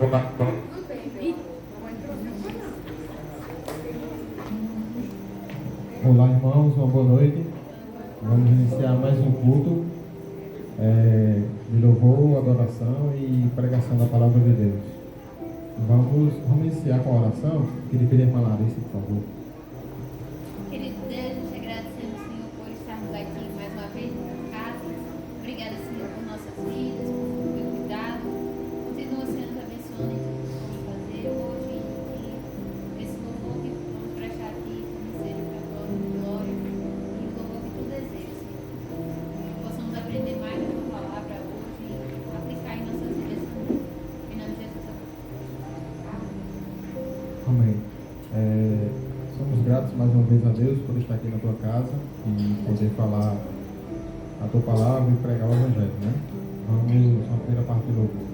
Olá, irmãos, uma boa noite. Vamos iniciar mais um culto de louvor, adoração e pregação da palavra de Deus. Vamos iniciar com a oração. Queria pedir para a Larissa, por favor. Querido Deus, te agradecemos, Senhor, por estarmos aqui mais uma vez em casa. Obrigada, Senhor, por nossas vidas, por teu cuidado. Continua, Senhor, nos abençoando em tudo que vamos fazer hoje e esse louvor que vamos prestar a Ti, que seja para a tua glória e o louvor que Tu desejas, Senhor. Que possamos aprender mais da Tua palavra hoje e aplicar em nossas vidas também. Em nome de Jesus, Amém. Somos gratos mais uma vez a Deus por estar aqui na tua casa e poder falar a tua palavra e pregar o Evangelho, né? Vamos à primeira parte do louvor.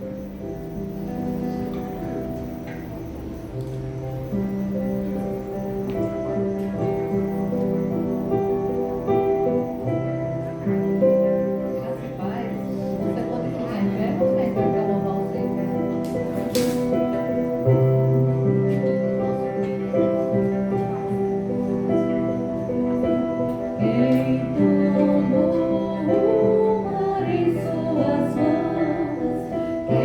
Quem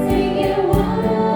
Sim, eu amo.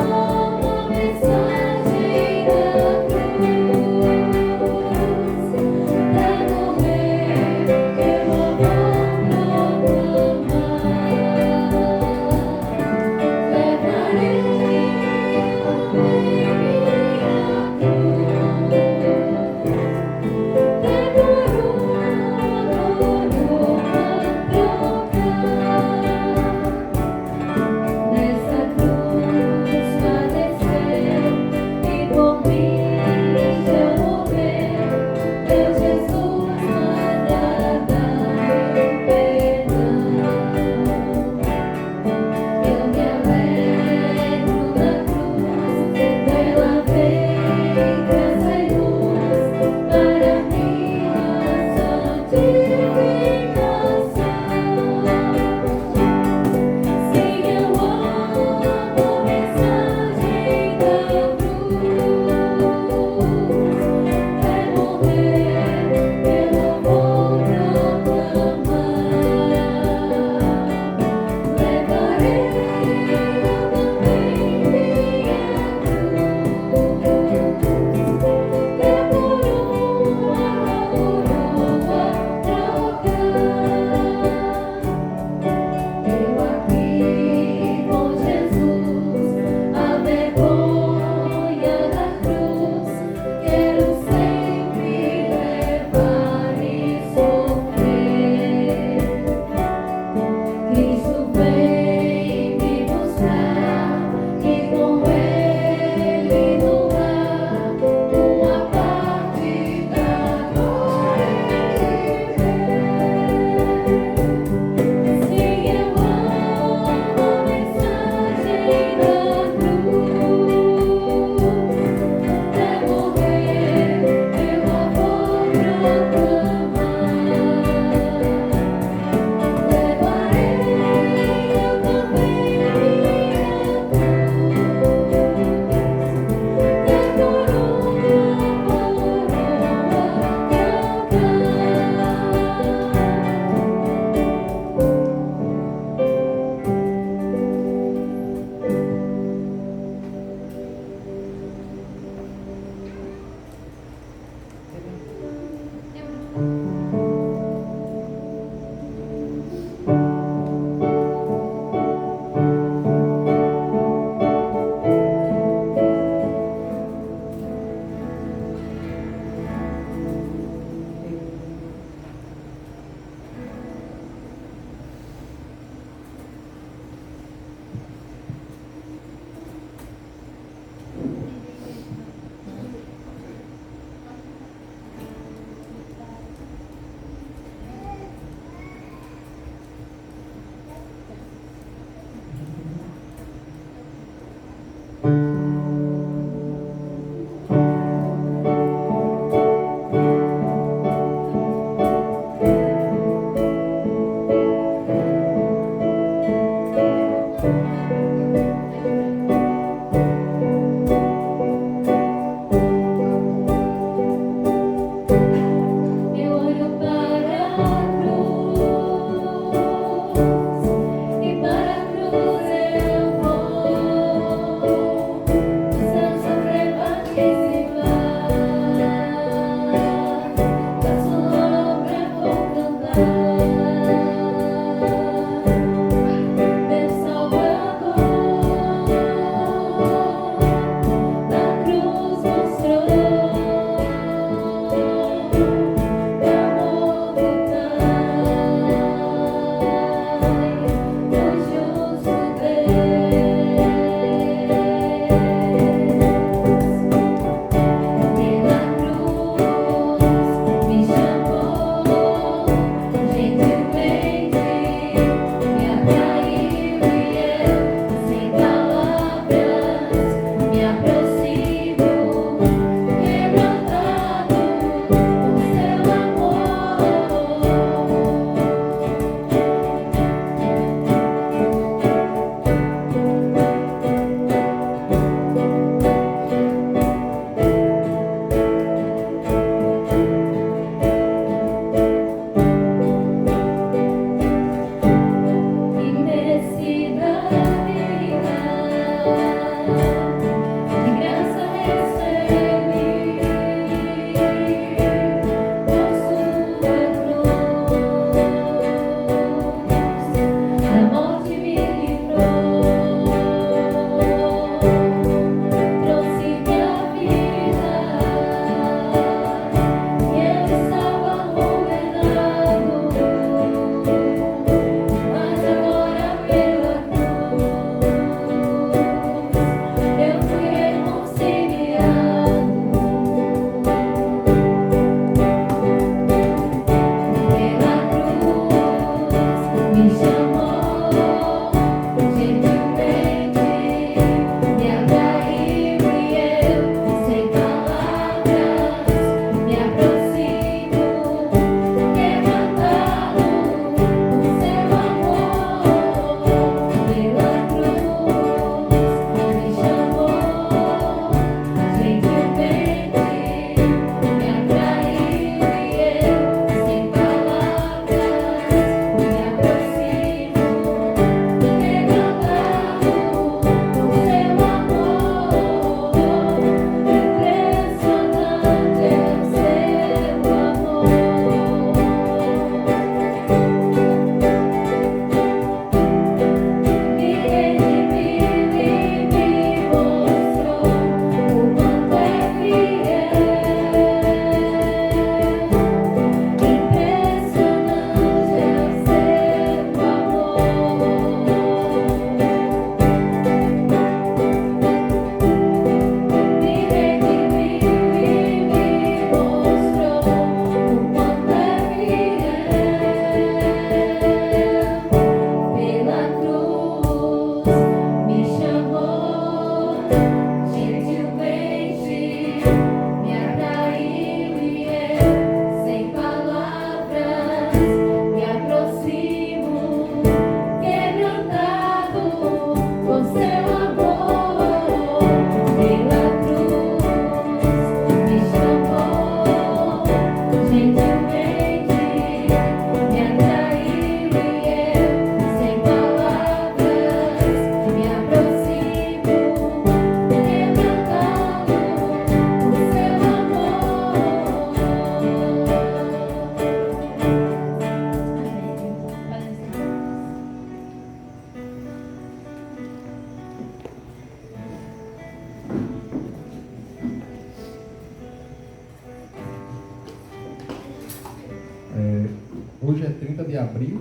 30 de abril,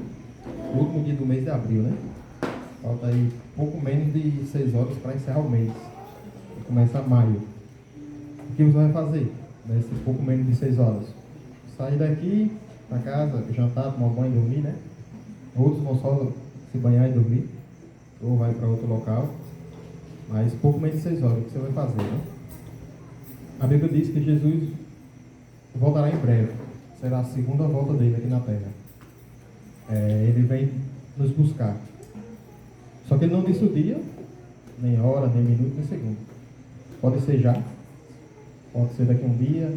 o último dia do mês de abril, né? Falta aí pouco menos de 6 horas para encerrar o mês. Começa maio. O que você vai fazer nesse pouco menos de 6 horas? Sair daqui para casa, jantar, tomar banho e dormir, né? Outros vão só se banhar e dormir, ou vai para outro local. Mas pouco menos de 6 horas, o que você vai fazer, né? A Bíblia diz que Jesus voltará em breve. Será a segunda volta dele aqui na Terra. Ele vem nos buscar. Só que ele não disse o dia, nem hora, nem minuto, nem segundo. Pode ser já, pode ser daqui a um dia,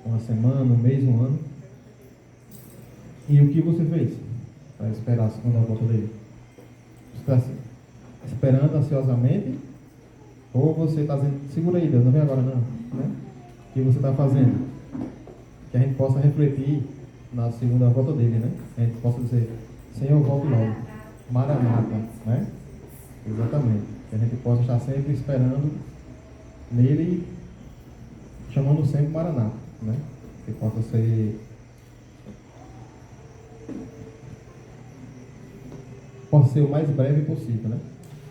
uma semana, um mês, um ano. E o que você fez para esperar a segunda volta dele? Você está esperando ansiosamente? Ou você está dizendo, segura aí, Deus, não vem agora não, né? O que você está fazendo? Que a gente possa refletir na segunda volta dele, né? A gente possa dizer, Senhor, volte logo. Maranata, né? Exatamente. Que a gente possa estar sempre esperando nele, chamando sempre Maranata, né? Que possa ser o mais breve possível, né?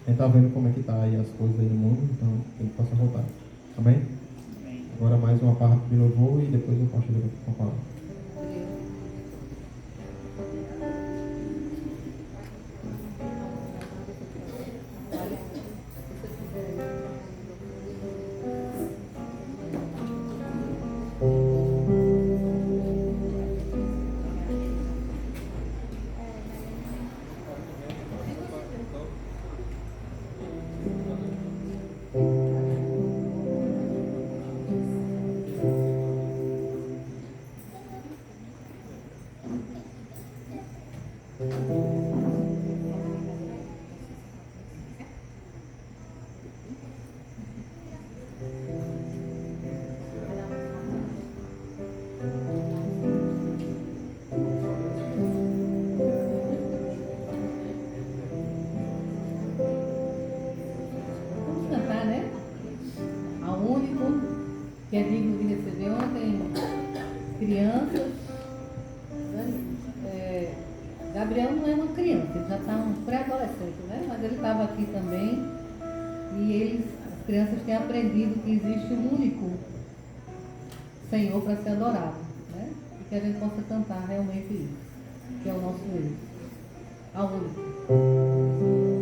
A gente está vendo como é que está aí as coisas aí no mundo, então que ele possa voltar. Amém? Agora mais uma parte de louvor e depois eu passo com a palavra. Que é digno de receber. Ontem, crianças. Gabriel não é uma criança, ele já está um pré-adolescente, né? Mas ele estava aqui também e as crianças têm aprendido que existe um único Senhor para ser adorado, né? E que a gente possa cantar realmente isso, que é o nosso Deus, ao único. Ao único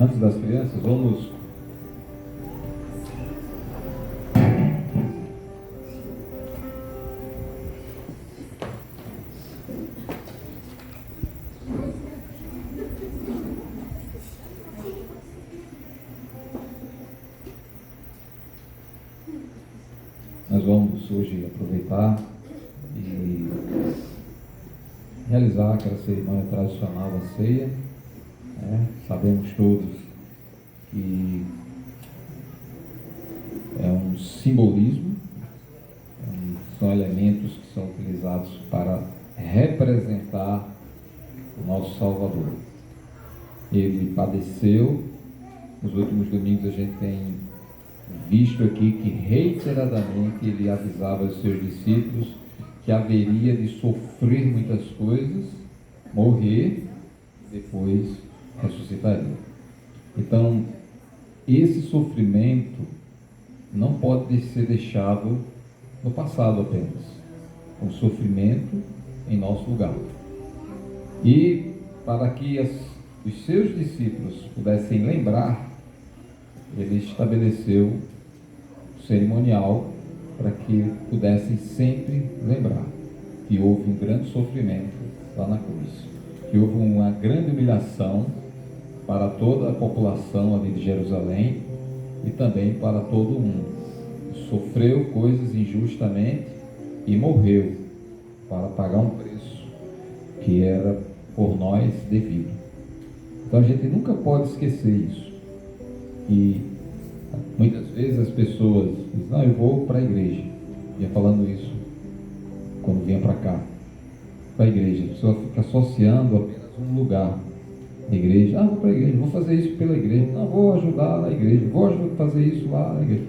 Antes das crianças, vamos hoje aproveitar e realizar aquela cerimônia tradicional da ceia. Sabemos todos que é um simbolismo, são elementos que são utilizados para representar o nosso Salvador. Ele padeceu. Nos últimos domingos a gente tem visto aqui que reiteradamente ele avisava os seus discípulos que haveria de sofrer muitas coisas, morrer, depois ressuscitaria. Então, esse sofrimento não pode ser deixado no passado apenas, um sofrimento em nosso lugar. E para que os seus discípulos pudessem lembrar, ele estabeleceu o cerimonial para que pudessem sempre lembrar que houve um grande sofrimento lá na cruz, que houve uma grande humilhação para toda a população ali de Jerusalém e também para todo o mundo. Sofreu coisas injustamente e morreu para pagar um preço que era por nós devido. Então a gente nunca pode esquecer isso. E muitas vezes as pessoas dizem: não, eu vou para a igreja. Ia falando isso quando vinha para cá, para a igreja. A pessoa fica associando apenas um lugar. A igreja: vou para a igreja, vou fazer isso pela igreja, não, vou ajudar na igreja, vou fazer isso lá na igreja.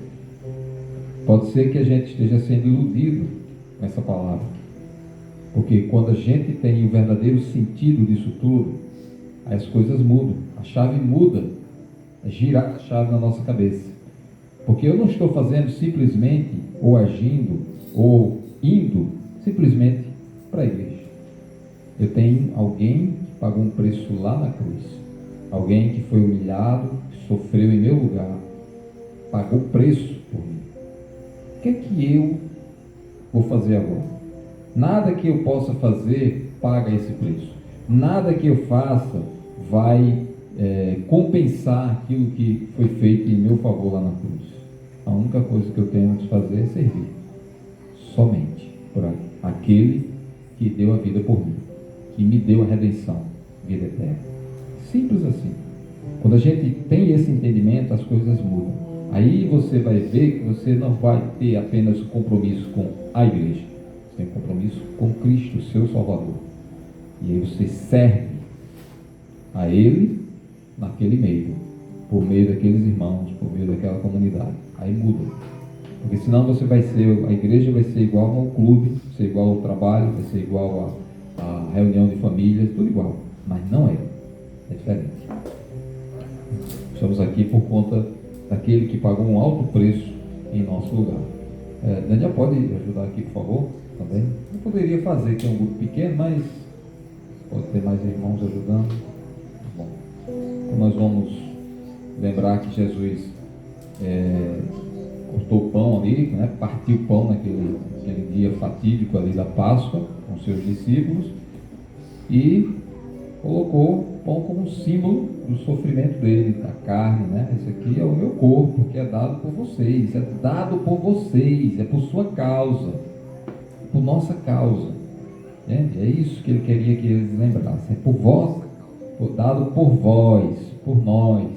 Pode ser que a gente esteja sendo iludido com essa palavra, porque quando a gente tem o verdadeiro sentido disso tudo, as coisas mudam, a chave muda, girar a chave na nossa cabeça. Porque eu não estou fazendo simplesmente, ou agindo, ou indo simplesmente para a igreja. Eu tenho alguém que pagou um preço lá na cruz, alguém que foi humilhado, que sofreu em meu lugar, pagou preço por mim. O que é que eu vou fazer agora? Nada que eu possa fazer paga esse preço. Nada que eu faça vai compensar aquilo que foi feito em meu favor lá na cruz. A única coisa que eu tenho de fazer é servir somente por aquele que deu a vida por mim, que me deu a redenção, vida eterna. Simples assim. Quando a gente tem esse entendimento, as coisas mudam. Aí você vai ver que você não vai ter apenas o compromisso com a igreja, você tem compromisso com Cristo, seu Salvador. E aí você serve a Ele naquele meio, por meio daqueles irmãos, por meio daquela comunidade. Aí muda. Porque senão você vai ser, a igreja vai ser igual ao clube, vai ser igual ao trabalho, vai ser igual à reunião de família, tudo igual. Mas não é. É diferente. Estamos aqui por conta daquele que pagou um alto preço em nosso lugar. Daniel, pode ajudar aqui, por favor? Também. Eu poderia fazer, que é um grupo pequeno, mas pode ter mais irmãos ajudando. Bom, então nós vamos lembrar que Jesus cortou o pão ali, né? Partiu o pão naquele dia fatídico ali da Páscoa com seus discípulos e colocou o pão como um símbolo do sofrimento dele, da carne, né? Esse aqui é o meu corpo, que é dado por vocês, é dado por vocês, é por sua causa, por nossa causa. Entende? É isso que ele queria que eles lembrassem, é por vós, dado por vós, por nós.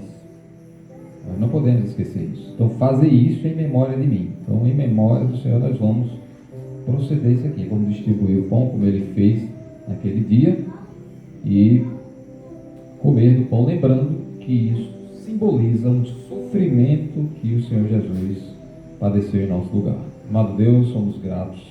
Nós não podemos esquecer isso. Então, fazer isso em memória de mim. Então, em memória do Senhor, nós vamos proceder isso aqui. Vamos distribuir o pão como ele fez naquele dia e comer do pão, lembrando que isso simboliza um sofrimento que o Senhor Jesus padeceu em nosso lugar. Amado Deus, somos gratos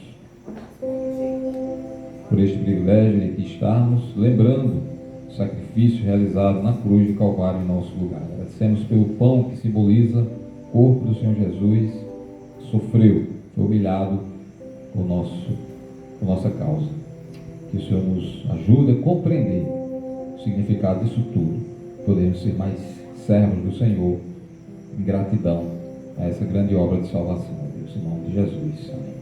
por este privilégio de aqui estarmos lembrando o sacrifício realizado na cruz de Calvário em nosso lugar. Agradecemos pelo pão que simboliza o corpo do Senhor Jesus, que sofreu, foi humilhado por nossa causa. Que o Senhor nos ajude a compreender o significado disso tudo. Podemos ser mais servos do Senhor, em gratidão a essa grande obra de salvação, Deus, em nome de Jesus. Amém.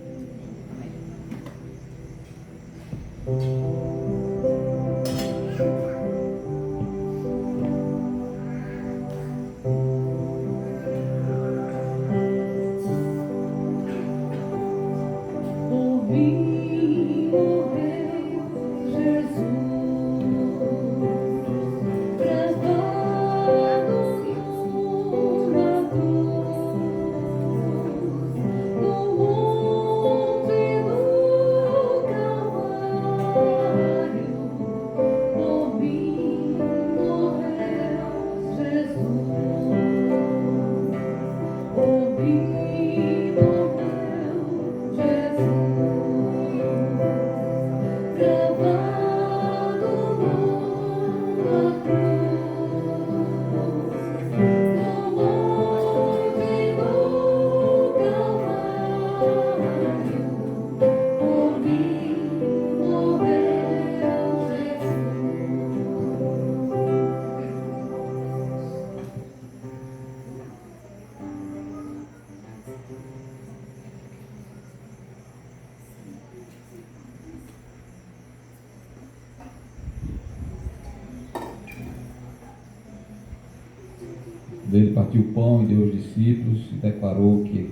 Ele partiu o pão e deu aos discípulos e declarou que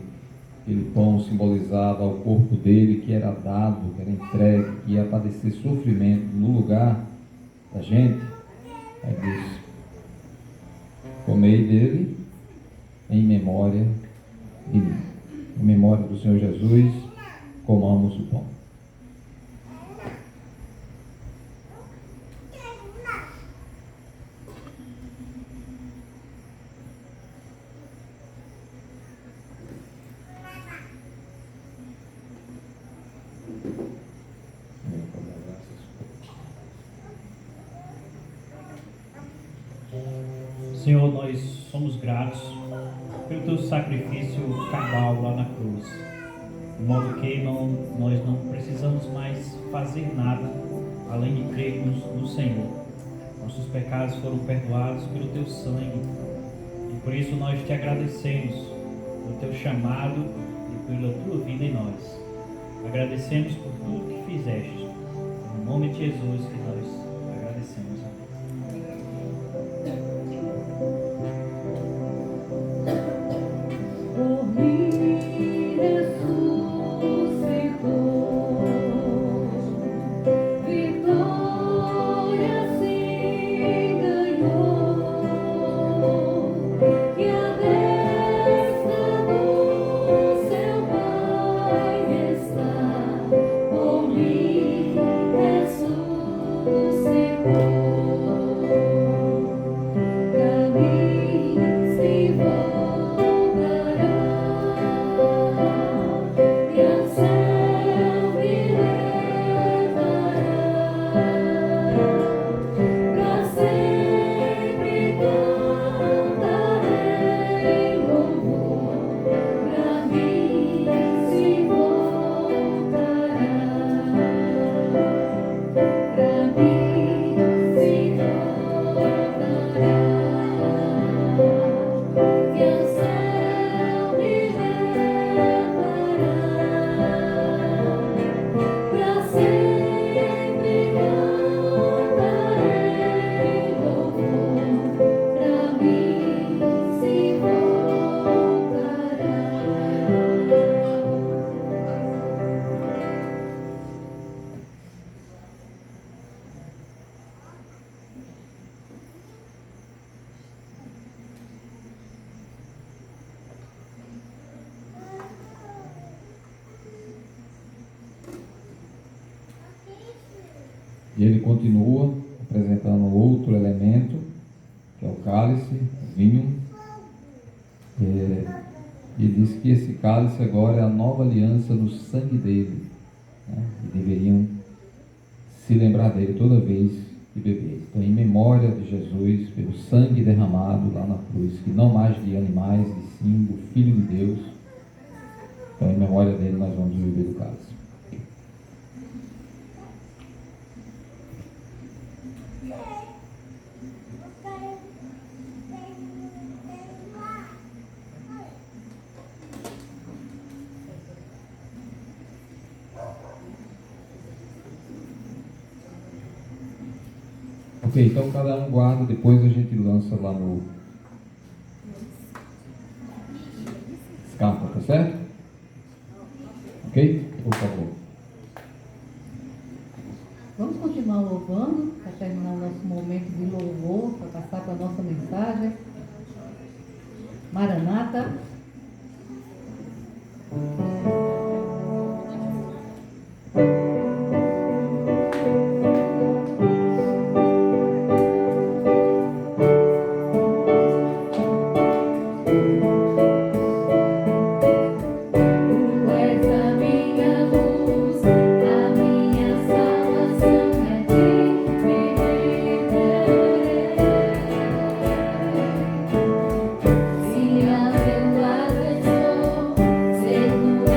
aquele pão simbolizava o corpo dele, que era dado, que era entregue, que ia padecer sofrimento no lugar da gente. Aí disse: comei dele em memória de mim. Em memória do Senhor Jesus, comamos o pão. Senhor, nós somos gratos pelo teu sacrifício cabal lá na cruz, de modo que nós não precisamos mais fazer nada além de crermos no Senhor. Nossos pecados foram perdoados pelo teu sangue e por isso nós te agradecemos pelo teu chamado e pela tua vida em nós. Agradecemos por tudo que fizeste. No nome de Jesus que nós agradecemos. E ele continua apresentando outro elemento, que é o cálice, o vinho, e diz que esse cálice agora é a nova aliança no sangue dele, né? E deveriam se lembrar dele toda vez que beber. Então, em memória de Jesus, pelo sangue derramado lá na cruz, que não mais de animais, e sim do Filho de Deus. Então, em memória dele, nós vamos beber do cálice. Ok, então cada um guarda, depois a gente lança lá no Scarpa, tá certo? Ok? Por favor. Vamos continuar louvando, para terminar o nosso momento de louvor, para passar para a nossa mensagem. Maranata. Se a teu lado estou, sei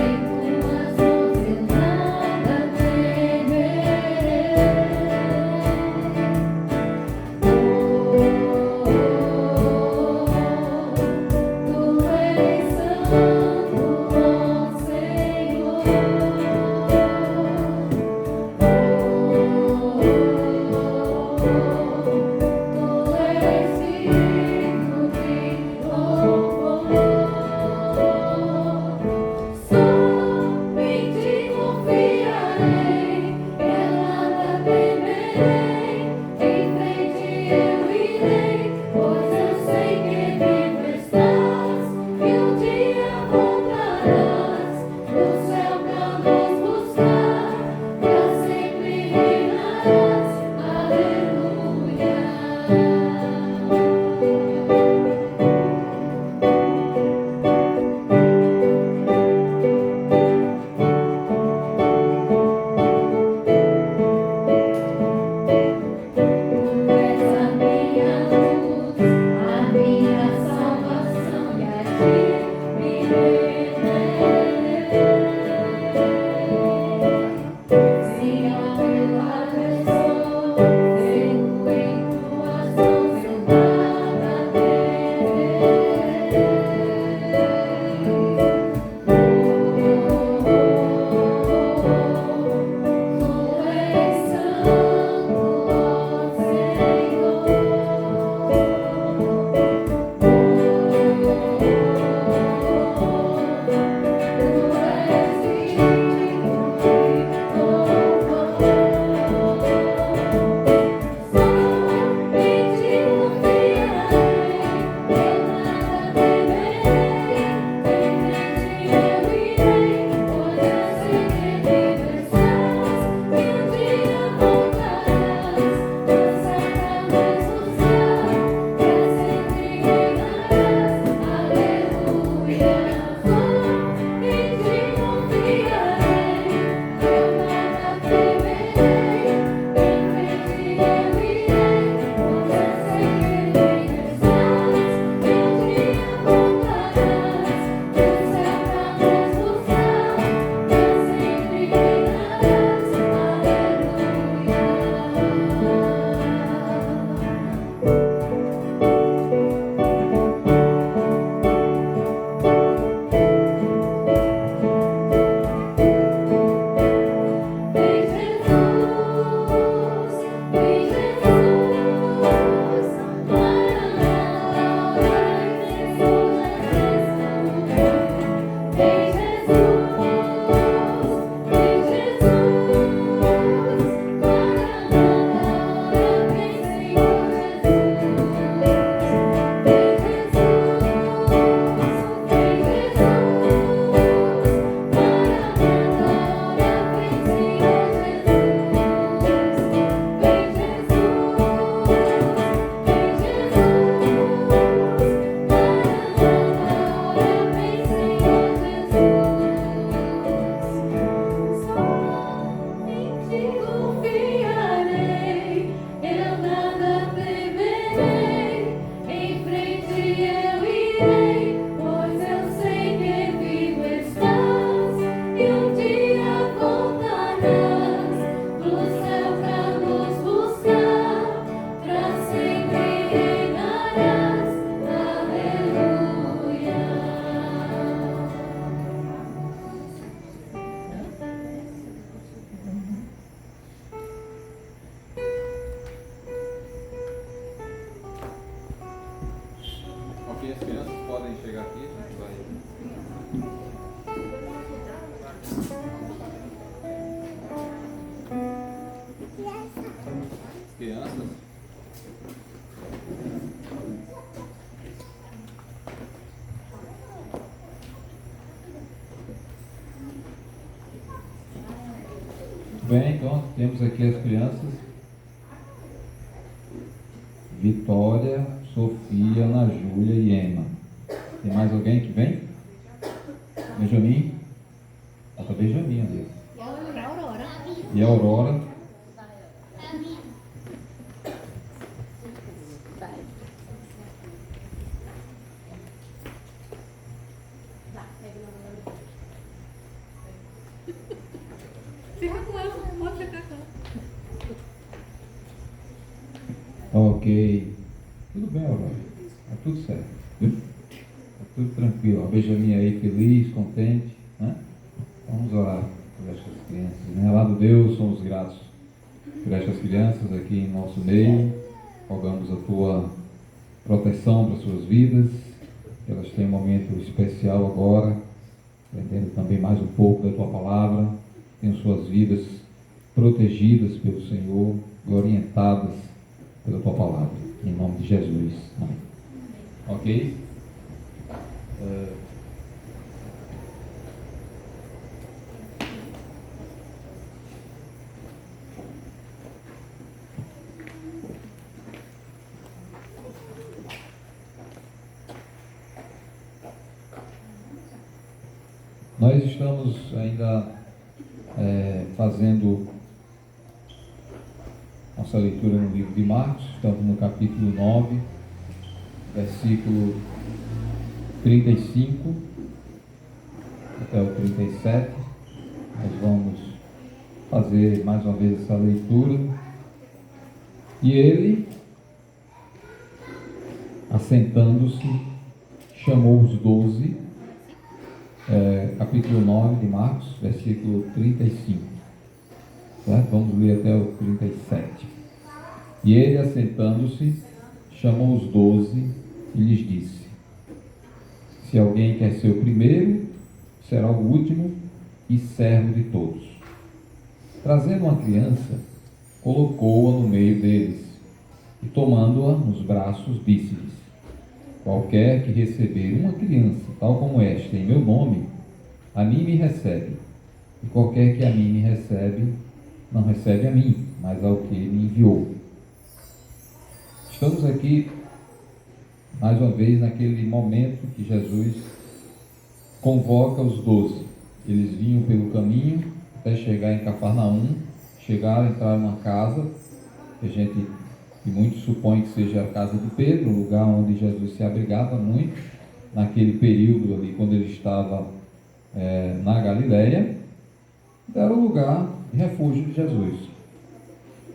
Crianças? Bem, então temos aqui as crianças. Vitória, Sofia, Ana Júlia e Emma. Tem mais alguém que vem? Benjamin? Falta Benjamin ali. E a Aurora. E a Aurora? Fica com ela, pode ficar com ela. Ok. Tudo bem, Aurora. Tá tudo certo. Viu? Tá tudo tranquilo. A Benjamin aí feliz, contente. Né? Vamos orar por estas crianças. Né? Amado Deus, somos gratos por estas crianças aqui em nosso meio. Rogamos a tua proteção para suas vidas. Que elas tenham um momento especial agora, aprendendo também mais um pouco da tua palavra. Tenham suas vidas protegidas pelo Senhor e orientadas pela tua palavra. Em nome de Jesus. Amém. Ok? Nós estamos ainda fazendo nossa leitura no livro de Marcos. Estamos no capítulo 9, versículo 35 até o 37. Nós vamos fazer mais uma vez essa leitura. E ele, assentando-se, chamou os 12, capítulo 9 de Marcos, versículo 35. Certo? Vamos ler até o 37. E ele, assentando-se, chamou os 12 e lhes disse: se alguém quer ser o primeiro, será o último e servo de todos. Trazendo uma criança, colocou-a no meio deles e, tomando-a nos braços, disse-lhes: qualquer que receber uma criança tal como esta em meu nome, a mim me recebe. E qualquer que a mim me recebe, não recebe a mim, mas ao que me enviou. Estamos aqui, mais uma vez, naquele momento que Jesus convoca os 12. Eles vinham pelo caminho até chegar em Cafarnaum, chegaram, entraram numa casa, que muitos supõem que seja a casa de Pedro, o lugar onde Jesus se abrigava muito, naquele período ali, quando ele estava na Galileia. Era o lugar de refúgio de Jesus.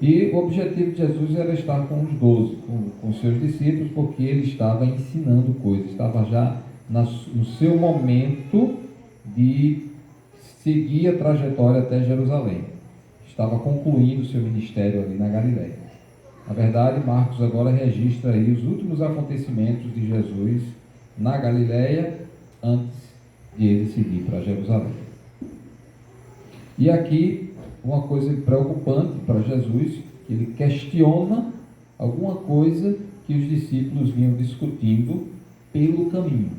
E o objetivo de Jesus era estar com os 12, com os seus discípulos, porque ele estava ensinando coisas, estava já no seu momento de seguir a trajetória até Jerusalém. Estava concluindo o seu ministério ali na Galileia. Na verdade, Marcos agora registra aí os últimos acontecimentos de Jesus na Galileia, antes de ele seguir para Jerusalém. E aqui, uma coisa preocupante para Jesus, que ele questiona alguma coisa que os discípulos vinham discutindo pelo caminho.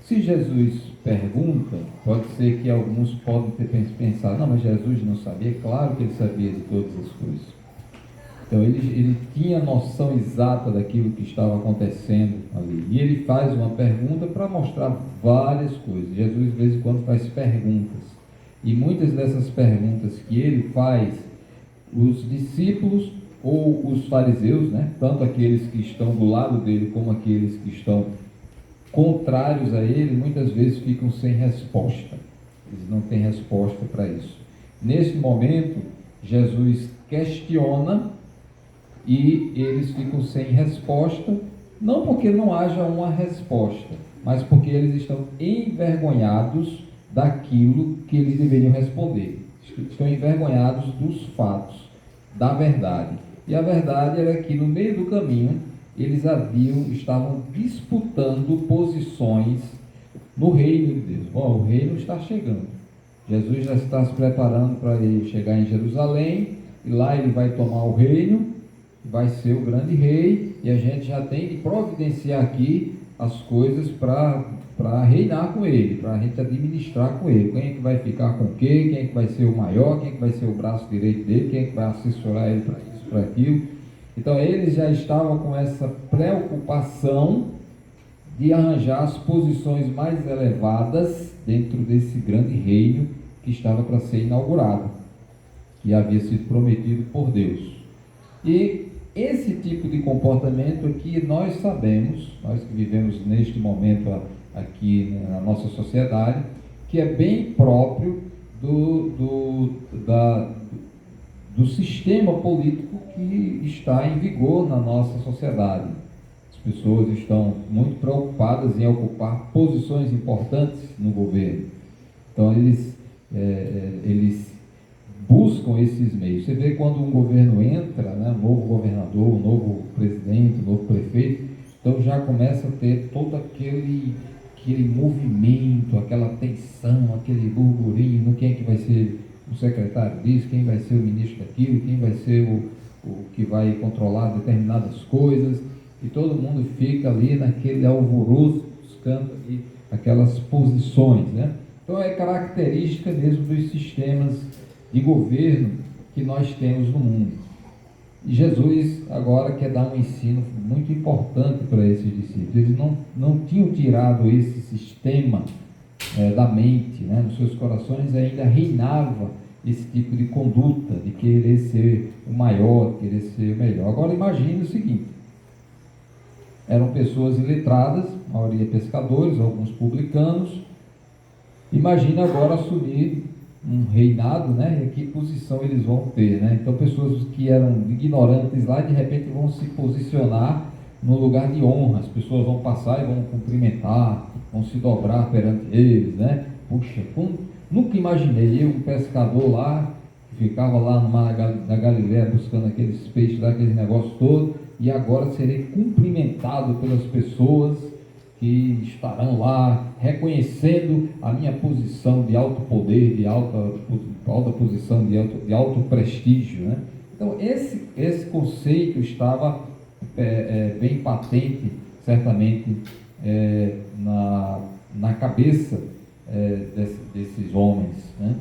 Se Jesus pergunta, pode ser que alguns podem ter pensado: não, mas Jesus não sabia. Claro que ele sabia de todas as coisas. Então ele tinha noção exata daquilo que estava acontecendo ali. E ele faz uma pergunta para mostrar várias coisas. Jesus de vez em quando faz perguntas. E muitas dessas perguntas que ele faz, os discípulos ou os fariseus, né, tanto aqueles que estão do lado dele como aqueles que estão contrários a ele, muitas vezes ficam sem resposta. Eles não têm resposta para isso. Nesse momento, Jesus questiona e eles ficam sem resposta, não porque não haja uma resposta, mas porque eles estão envergonhados daquilo que eles deveriam responder. Estão envergonhados dos fatos, da verdade. E a verdade era que no meio do caminho eles estavam disputando posições no reino de Deus. O reino está chegando. Jesus já está se preparando para ele chegar em Jerusalém e lá ele vai tomar o reino, vai ser o grande rei, e a gente já tem de providenciar aqui as coisas para reinar com ele, para a gente administrar com ele. Quem é que vai ficar com o quê? Quem é que vai ser o maior? Quem é que vai ser o braço direito dele? Quem é que vai assessorar ele para isso, para aquilo? Então eles já estavam com essa preocupação de arranjar as posições mais elevadas dentro desse grande reino que estava para ser inaugurado, que havia sido prometido por Deus. E esse tipo de comportamento aqui nós sabemos, nós que vivemos neste momento aqui na nossa sociedade, que é bem próprio do sistema político que está em vigor na nossa sociedade. As pessoas estão muito preocupadas em ocupar posições importantes no governo. Então eles buscam esses meios. Você vê quando um governo entra, né, um novo governador, um novo presidente, um novo prefeito, então já começa a ter todo aquele movimento, aquela tensão, aquele burburinho, quem é que vai ser o secretário disso, quem vai ser o ministro daquilo, quem vai ser o que vai controlar determinadas coisas, e todo mundo fica ali naquele alvoroço, buscando ali aquelas posições, né? Então é característica mesmo dos sistemas de governo que nós temos no mundo. E Jesus agora quer dar um ensino muito importante para esses discípulos. Eles não tinham tirado esse sistema da mente, né? Nos seus corações ainda reinava esse tipo de conduta, de querer ser o maior, de querer ser o melhor. Agora imagine o seguinte: eram pessoas iletradas, a maioria pescadores, alguns publicanos. Imagine agora assumir um reinado, né? E que posição eles vão ter, né? Então pessoas que eram ignorantes lá, de repente vão se posicionar no lugar de honra. As pessoas vão passar e vão cumprimentar, vão se dobrar perante eles, né? Puxa, nunca imaginei eu, um pescador lá, que ficava lá no mar da Galileia buscando aqueles peixes lá, aquele negócio todo, e agora serei cumprimentado pelas pessoas que estarão lá reconhecendo a minha posição de alto poder, de alta posição, de alto prestígio, né? Então esse conceito estava bem patente, certamente, na cabeça desses homens, né?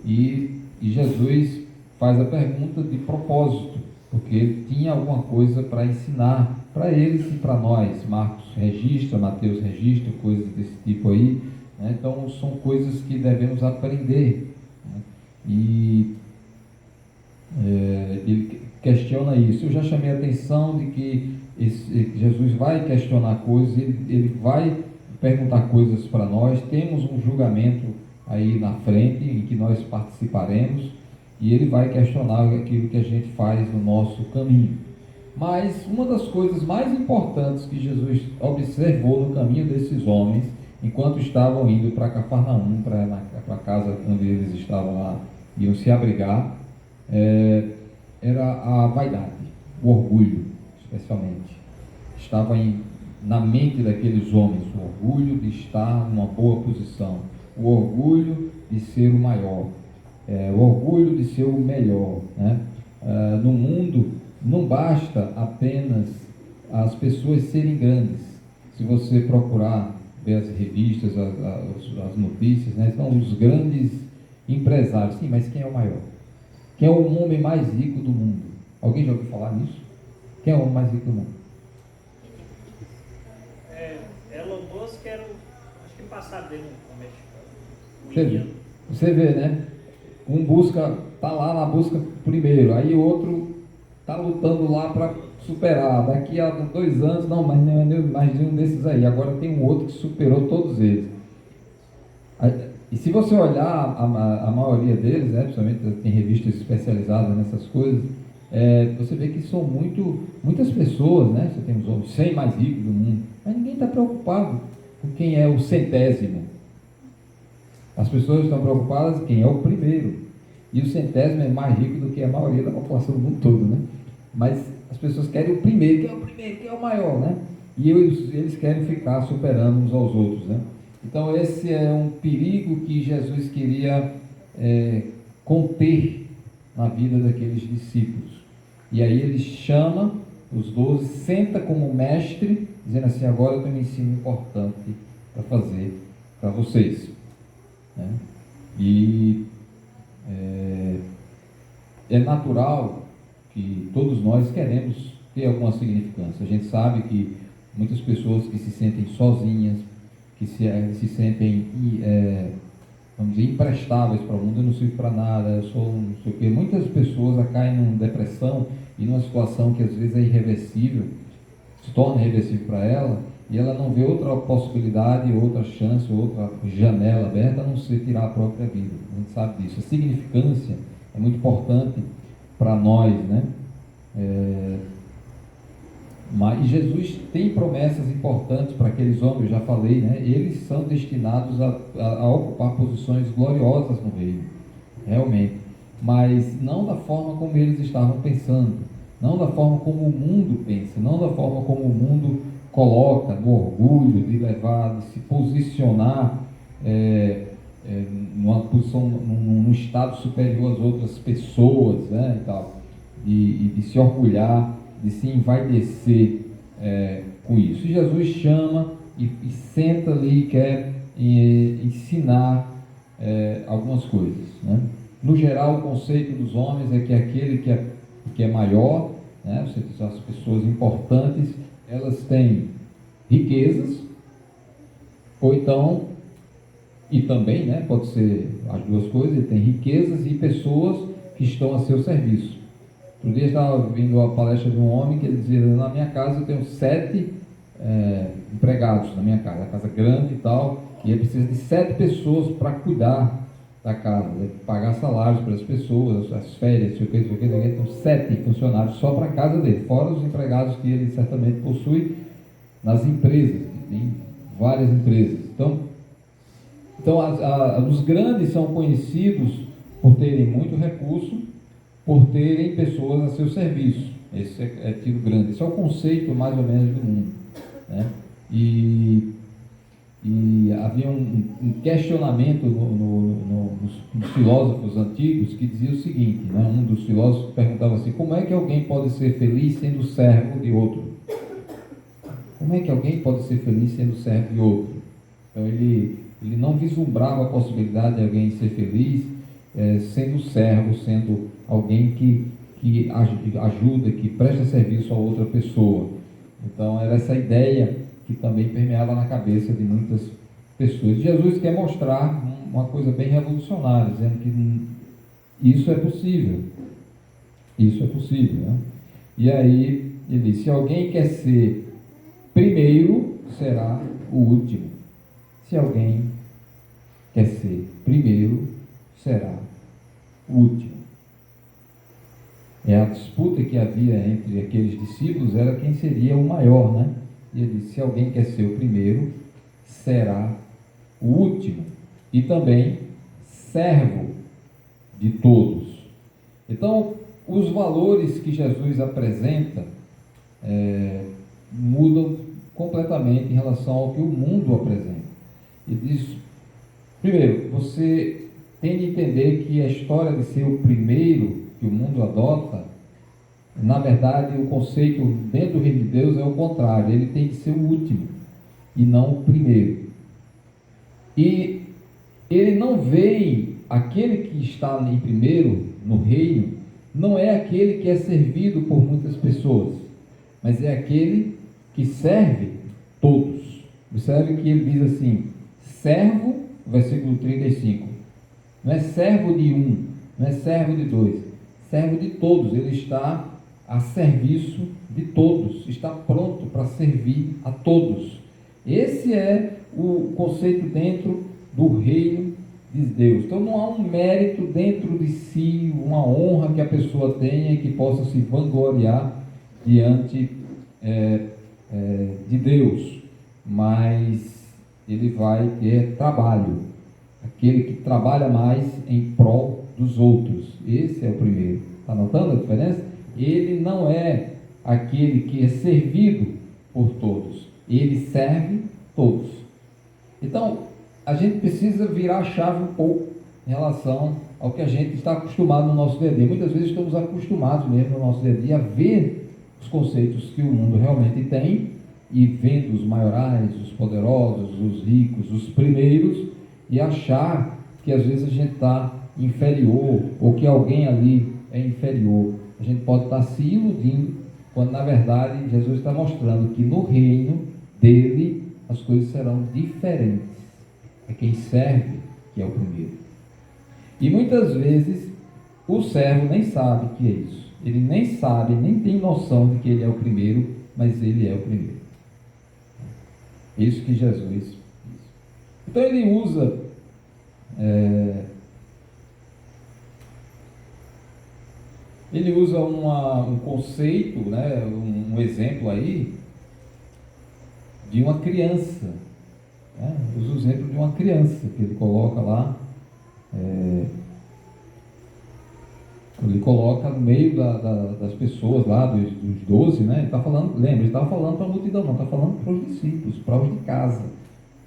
E Jesus faz a pergunta de propósito, porque ele tinha alguma coisa para ensinar para eles e para nós. Marcos registra, Mateus registra, coisas desse tipo aí, né? Então são coisas que devemos aprender, né? E ele questiona isso. Eu já chamei a atenção de que Jesus vai questionar coisas, ele vai perguntar coisas para nós. Temos um julgamento aí na frente em que nós participaremos, e ele vai questionar aquilo que a gente faz no nosso caminho. Mas uma das coisas mais importantes que Jesus observou no caminho desses homens, enquanto estavam indo para Cafarnaum, para a casa onde eles estavam lá, iam se abrigar, era a vaidade, o orgulho, especialmente. Estava na mente daqueles homens o orgulho de estar numa boa posição, o orgulho de ser o maior, o orgulho de ser o melhor, né? No mundo não basta apenas as pessoas serem grandes. Se você procurar ver as revistas, as notícias, né, são os grandes empresários. Sim, mas quem é o maior? Quem é o homem mais rico do mundo? Alguém já ouviu falar nisso? Quem é o homem mais rico do mundo? Elon Musk era acho que o passado dele no mexicano. Você vê, né? Um está lá na busca primeiro, aí o outro está lutando lá para superar. Daqui a 2 anos, não, mas não é mais de um desses aí. Agora tem um outro que superou todos eles. E se você olhar a maioria deles, né, principalmente tem revistas especializadas nessas coisas, você vê que são muitas pessoas, né? Você tem os 100 mais ricos do mundo, mas ninguém está preocupado com quem é o centésimo. As pessoas estão preocupadas com quem é o primeiro. E o centésimo é mais rico do que a maioria da população do mundo todo, né? Mas as pessoas querem o primeiro, quem é o primeiro, quem é o maior, né? E eles querem ficar superando uns aos outros, né? Então esse é um perigo que Jesus queria conter na vida daqueles discípulos. E aí ele chama os 12, senta como mestre, dizendo assim: agora eu tenho um ensino importante para fazer para vocês, né? E é natural que todos nós queremos ter alguma significância. A gente sabe que muitas pessoas que se sentem sozinhas, que se sentem, vamos dizer, imprestáveis para o mundo, eu não sirvo para nada, eu sou não sei o quê. Muitas pessoas caem em depressão e numa situação que às vezes é irreversível, se torna irreversível para ela, e ela não vê outra possibilidade, outra chance, outra janela aberta, a não ser tirar a própria vida. A gente sabe disso. A significância é muito importante para nós, né? Mas Jesus tem promessas importantes para aqueles homens, eu já falei, né? Eles são destinados a ocupar posições gloriosas no reino, realmente, mas não da forma como eles estavam pensando, não da forma como o mundo pensa, não da forma como o mundo coloca, no orgulho de levar, de se posicionar numa posição, num estado superior às outras pessoas, né, e tal, e de se orgulhar, de se envaidecer com isso. E Jesus chama e senta ali e quer ensinar algumas coisas, né? No geral, o conceito dos homens é que aquele que é maior, né, as pessoas importantes, elas têm riquezas, ou então, e também, né, pode ser as duas coisas, ele tem riquezas e pessoas que estão a seu serviço. Outro dia estava ouvindo a palestra de um homem que ele dizia: na minha casa eu tenho 7 empregados na minha casa, a casa grande e tal, e ele precisa de 7 pessoas para cuidar da casa, pagar salários para as pessoas, as férias, sei o que, então 7 funcionários só para a casa dele, fora os empregados que ele certamente possui nas empresas, tem várias empresas. Então os grandes são conhecidos por terem muito recurso, por terem pessoas a seu serviço. Esse é tido grande. Esse é o conceito mais ou menos do mundo, né? E havia um questionamento nos filósofos antigos que dizia o seguinte, né? Um dos filósofos perguntava assim: como é que alguém pode ser feliz sendo servo de outro? Como é que alguém pode ser feliz sendo servo de outro? Então ele não vislumbrava a possibilidade de alguém ser feliz sendo servo, sendo alguém que ajuda, que presta serviço a outra pessoa. Então era essa ideia que também permeava na cabeça de muitas pessoas. Jesus quer mostrar uma coisa bem revolucionária, dizendo que isso é possível. Isso é possível, né? E aí ele diz: se alguém quer ser primeiro, será o último. Se alguém quer ser primeiro, será o último. A disputa que havia entre aqueles discípulos era quem seria o maior, né? E ele disse: se alguém quer ser o primeiro, será o último, e também servo de todos. Então, os valores que Jesus apresenta mudam completamente em relação ao que o mundo apresenta. Ele diz: primeiro, você tem de entender que a história de ser o primeiro que o mundo adota, na verdade, o conceito dentro do reino de Deus é o contrário. Ele tem que ser o último e não o primeiro. E ele não vê aquele que está em primeiro no reino, não é aquele que é servido por muitas pessoas, mas é aquele que serve todos. Observe que ele diz assim: servo, versículo 35, não é servo de um, não é servo de dois, servo de todos. Ele está a serviço de todos, está pronto para servir a todos. Esse é o conceito dentro do reino de Deus. Então não há um mérito dentro de si, uma honra que a pessoa tenha e que possa se vangloriar diante de Deus, mas ele vai ter trabalho, aquele que trabalha mais em prol dos outros. Esse é o primeiro. Está notando a diferença? Ele não é aquele que é servido por todos, ele serve todos. Então, a gente precisa virar a chave um pouco em relação ao que a gente está acostumado no nosso dia a dia. Muitas vezes estamos acostumados mesmo no nosso dia a dia a ver os conceitos que o mundo realmente tem e vendo os maiorais, os poderosos, os ricos, os primeiros, e achar que às vezes a gente está inferior ou que alguém ali é inferior. A gente pode estar se iludindo, quando na verdade Jesus está mostrando que no reino dele as coisas serão diferentes. É quem serve que é o primeiro. E muitas vezes o servo nem sabe que é isso. Ele nem sabe, nem tem noção de que ele é o primeiro, mas ele é o primeiro. Isso que Jesus diz. Então ele usa um conceito, né, um exemplo aí de uma criança, né? Usa o exemplo de uma criança que ele coloca lá, ele coloca no meio das pessoas lá, dos 12, né? Ele está falando, lembra, ele estava falando para a multidão, não, está falando para os discípulos, para os de casa,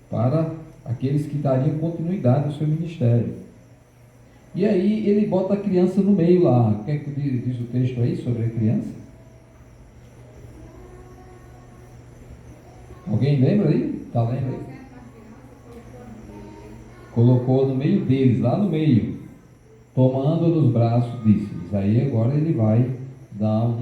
para aqueles que dariam continuidade ao seu ministério. E aí ele bota a criança no meio lá. O que é que diz o texto aí sobre a criança? Alguém lembra aí? Está lendo aí? Colocou no meio deles, lá no meio, tomando nos braços, disse-lhes. Aí agora ele vai dar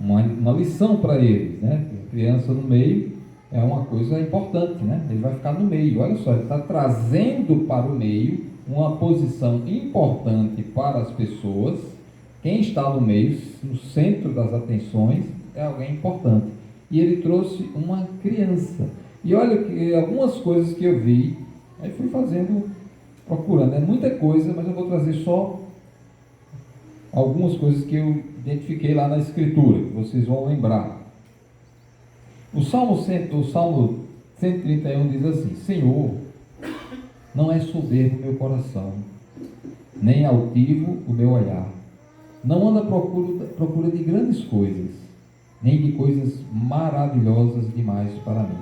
uma lição para eles, né? A criança no meio é uma coisa importante, né? Ele vai ficar no meio. Olha só, ele está trazendo para o meio uma posição importante para as pessoas. Quem está no meio, no centro das atenções, é alguém importante. E ele trouxe uma criança. E olha que algumas coisas que eu vi, aí fui procurando, é muita coisa, mas eu vou trazer só algumas coisas que eu identifiquei lá na Escritura, que vocês vão lembrar. O Salmo 131 diz assim: Senhor, não é soberbo o meu coração, nem altivo o meu olhar. Não anda à procura de grandes coisas, nem de coisas maravilhosas demais para mim.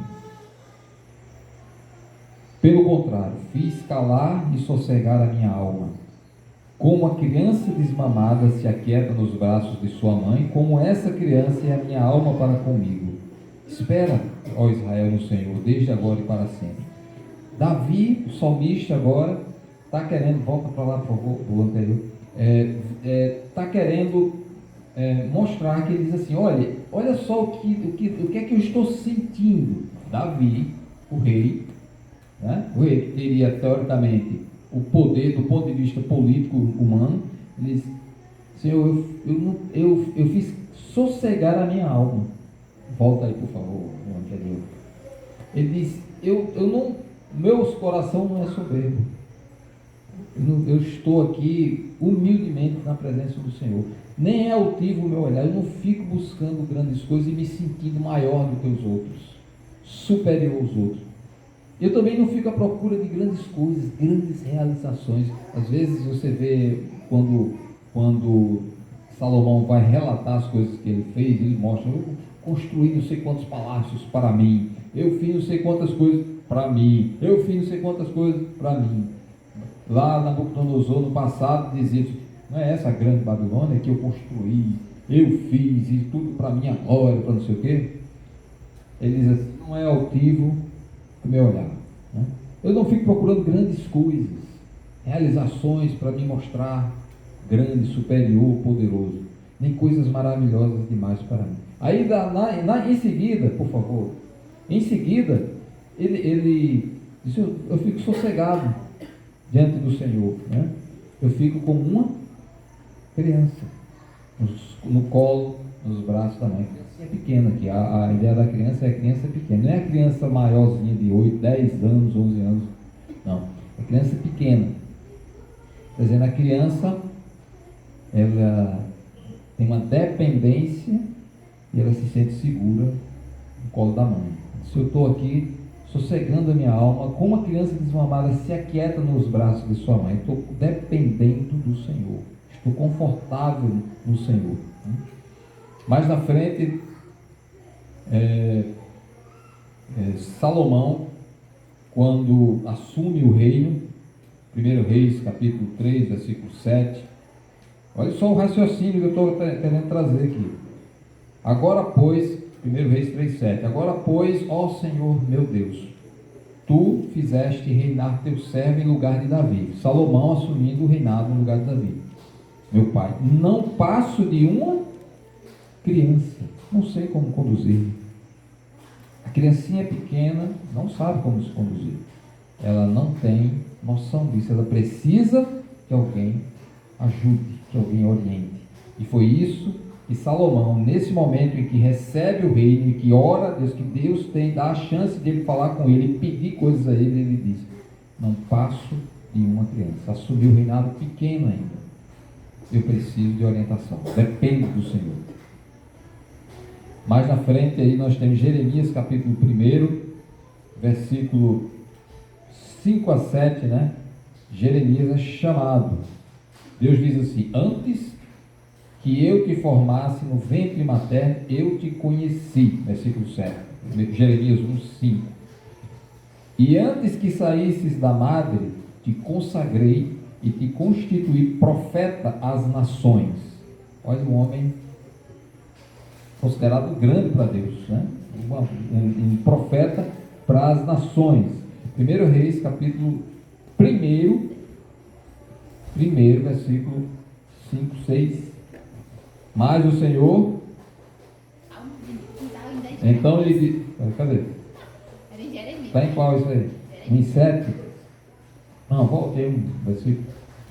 Pelo contrário, fiz calar e sossegar a minha alma. Como a criança desmamada se aquieta nos braços de sua mãe, como essa criança é a minha alma para comigo. Espera, ó Israel, no Senhor, desde agora e para sempre. Davi, o salmista agora, está querendo, volta para lá, por favor, o anterior, está querendo mostrar que ele diz assim: olha só o que é que eu estou sentindo. Davi, o rei, né? O rei que teria teoricamente o poder do ponto de vista político humano, ele diz: Senhor, eu fiz sossegar a minha alma. Volta aí, por favor, o anterior. Ele diz: meu coração não é soberbo. Eu estou aqui humildemente na presença do Senhor. Nem é altivo o meu olhar. Eu não fico buscando grandes coisas e me sentindo maior do que os outros, superior aos outros. Eu também não fico à procura de grandes coisas, grandes realizações. Às vezes você vê quando Salomão vai relatar as coisas que ele fez, ele mostra: eu construí não sei quantos palácios para mim, eu fiz não sei quantas coisas para mim, eu fiz não sei quantas coisas para mim. Lá na Nabucodonosor, no passado, dizia: não é essa a grande Babilônia que eu construí, eu fiz, e tudo para minha glória, para não sei o quê? Ele diz assim: não é altivo o meu olhar, né? Eu não fico procurando grandes coisas, realizações para me mostrar grande, superior, poderoso, nem coisas maravilhosas demais para mim. Aí em seguida, por favor, em seguida, ele diz: eu fico sossegado diante do Senhor, né? Eu fico como uma criança, no colo, nos braços da mãe. É pequena aqui, a ideia da criança é a criança pequena, não é a criança maiorzinha de 8, 10 anos, 11 anos, não, é a criança pequena. Quer dizer, a criança, ela tem uma dependência e ela se sente segura no colo da mãe. Se eu estou aqui sossegando a minha alma, como a criança desmamada se aquieta nos braços de sua mãe, estou dependendo do Senhor, estou confortável no Senhor. Mais na frente, Salomão, quando assume o reino, 1 Reis, capítulo 3, versículo 7. Olha só o raciocínio que eu estou querendo trazer aqui. Agora, pois, 1 Reis 3, 7. Agora, pois, ó Senhor meu Deus, tu fizeste reinar teu servo em lugar de Davi. Salomão assumindo o reinado no lugar de Davi. Meu pai, não passo de uma criança, não sei como conduzir. A criancinha pequena não sabe como se conduzir. Ela não tem noção disso. Ela precisa que alguém ajude, que alguém oriente. E foi isso que Salomão, nesse momento em que recebe o reino e que ora a Deus, que Deus dá a chance de ele falar com ele e pedir coisas a ele, ele diz: não passo de uma criança. Assumiu o reinado pequeno ainda. Eu preciso de orientação. Depende do Senhor. Mais na frente aí nós temos Jeremias capítulo 1, versículo 5 a 7, né? Jeremias é chamado. Deus diz assim: antes que eu te formasse no ventre materno, eu te conheci. Versículo 7. Jeremias 1, 5. E antes que saísses da madre, te consagrei e te constituí profeta às nações. Olha um homem considerado grande para Deus, né? Um profeta para as nações. 1 Reis, capítulo 1, versículo 5, 6. Mas o Senhor, então lhe disse, cadê? Era em Jeremias. Está em qual isso aí? Em 7? Não, voltei um versículo.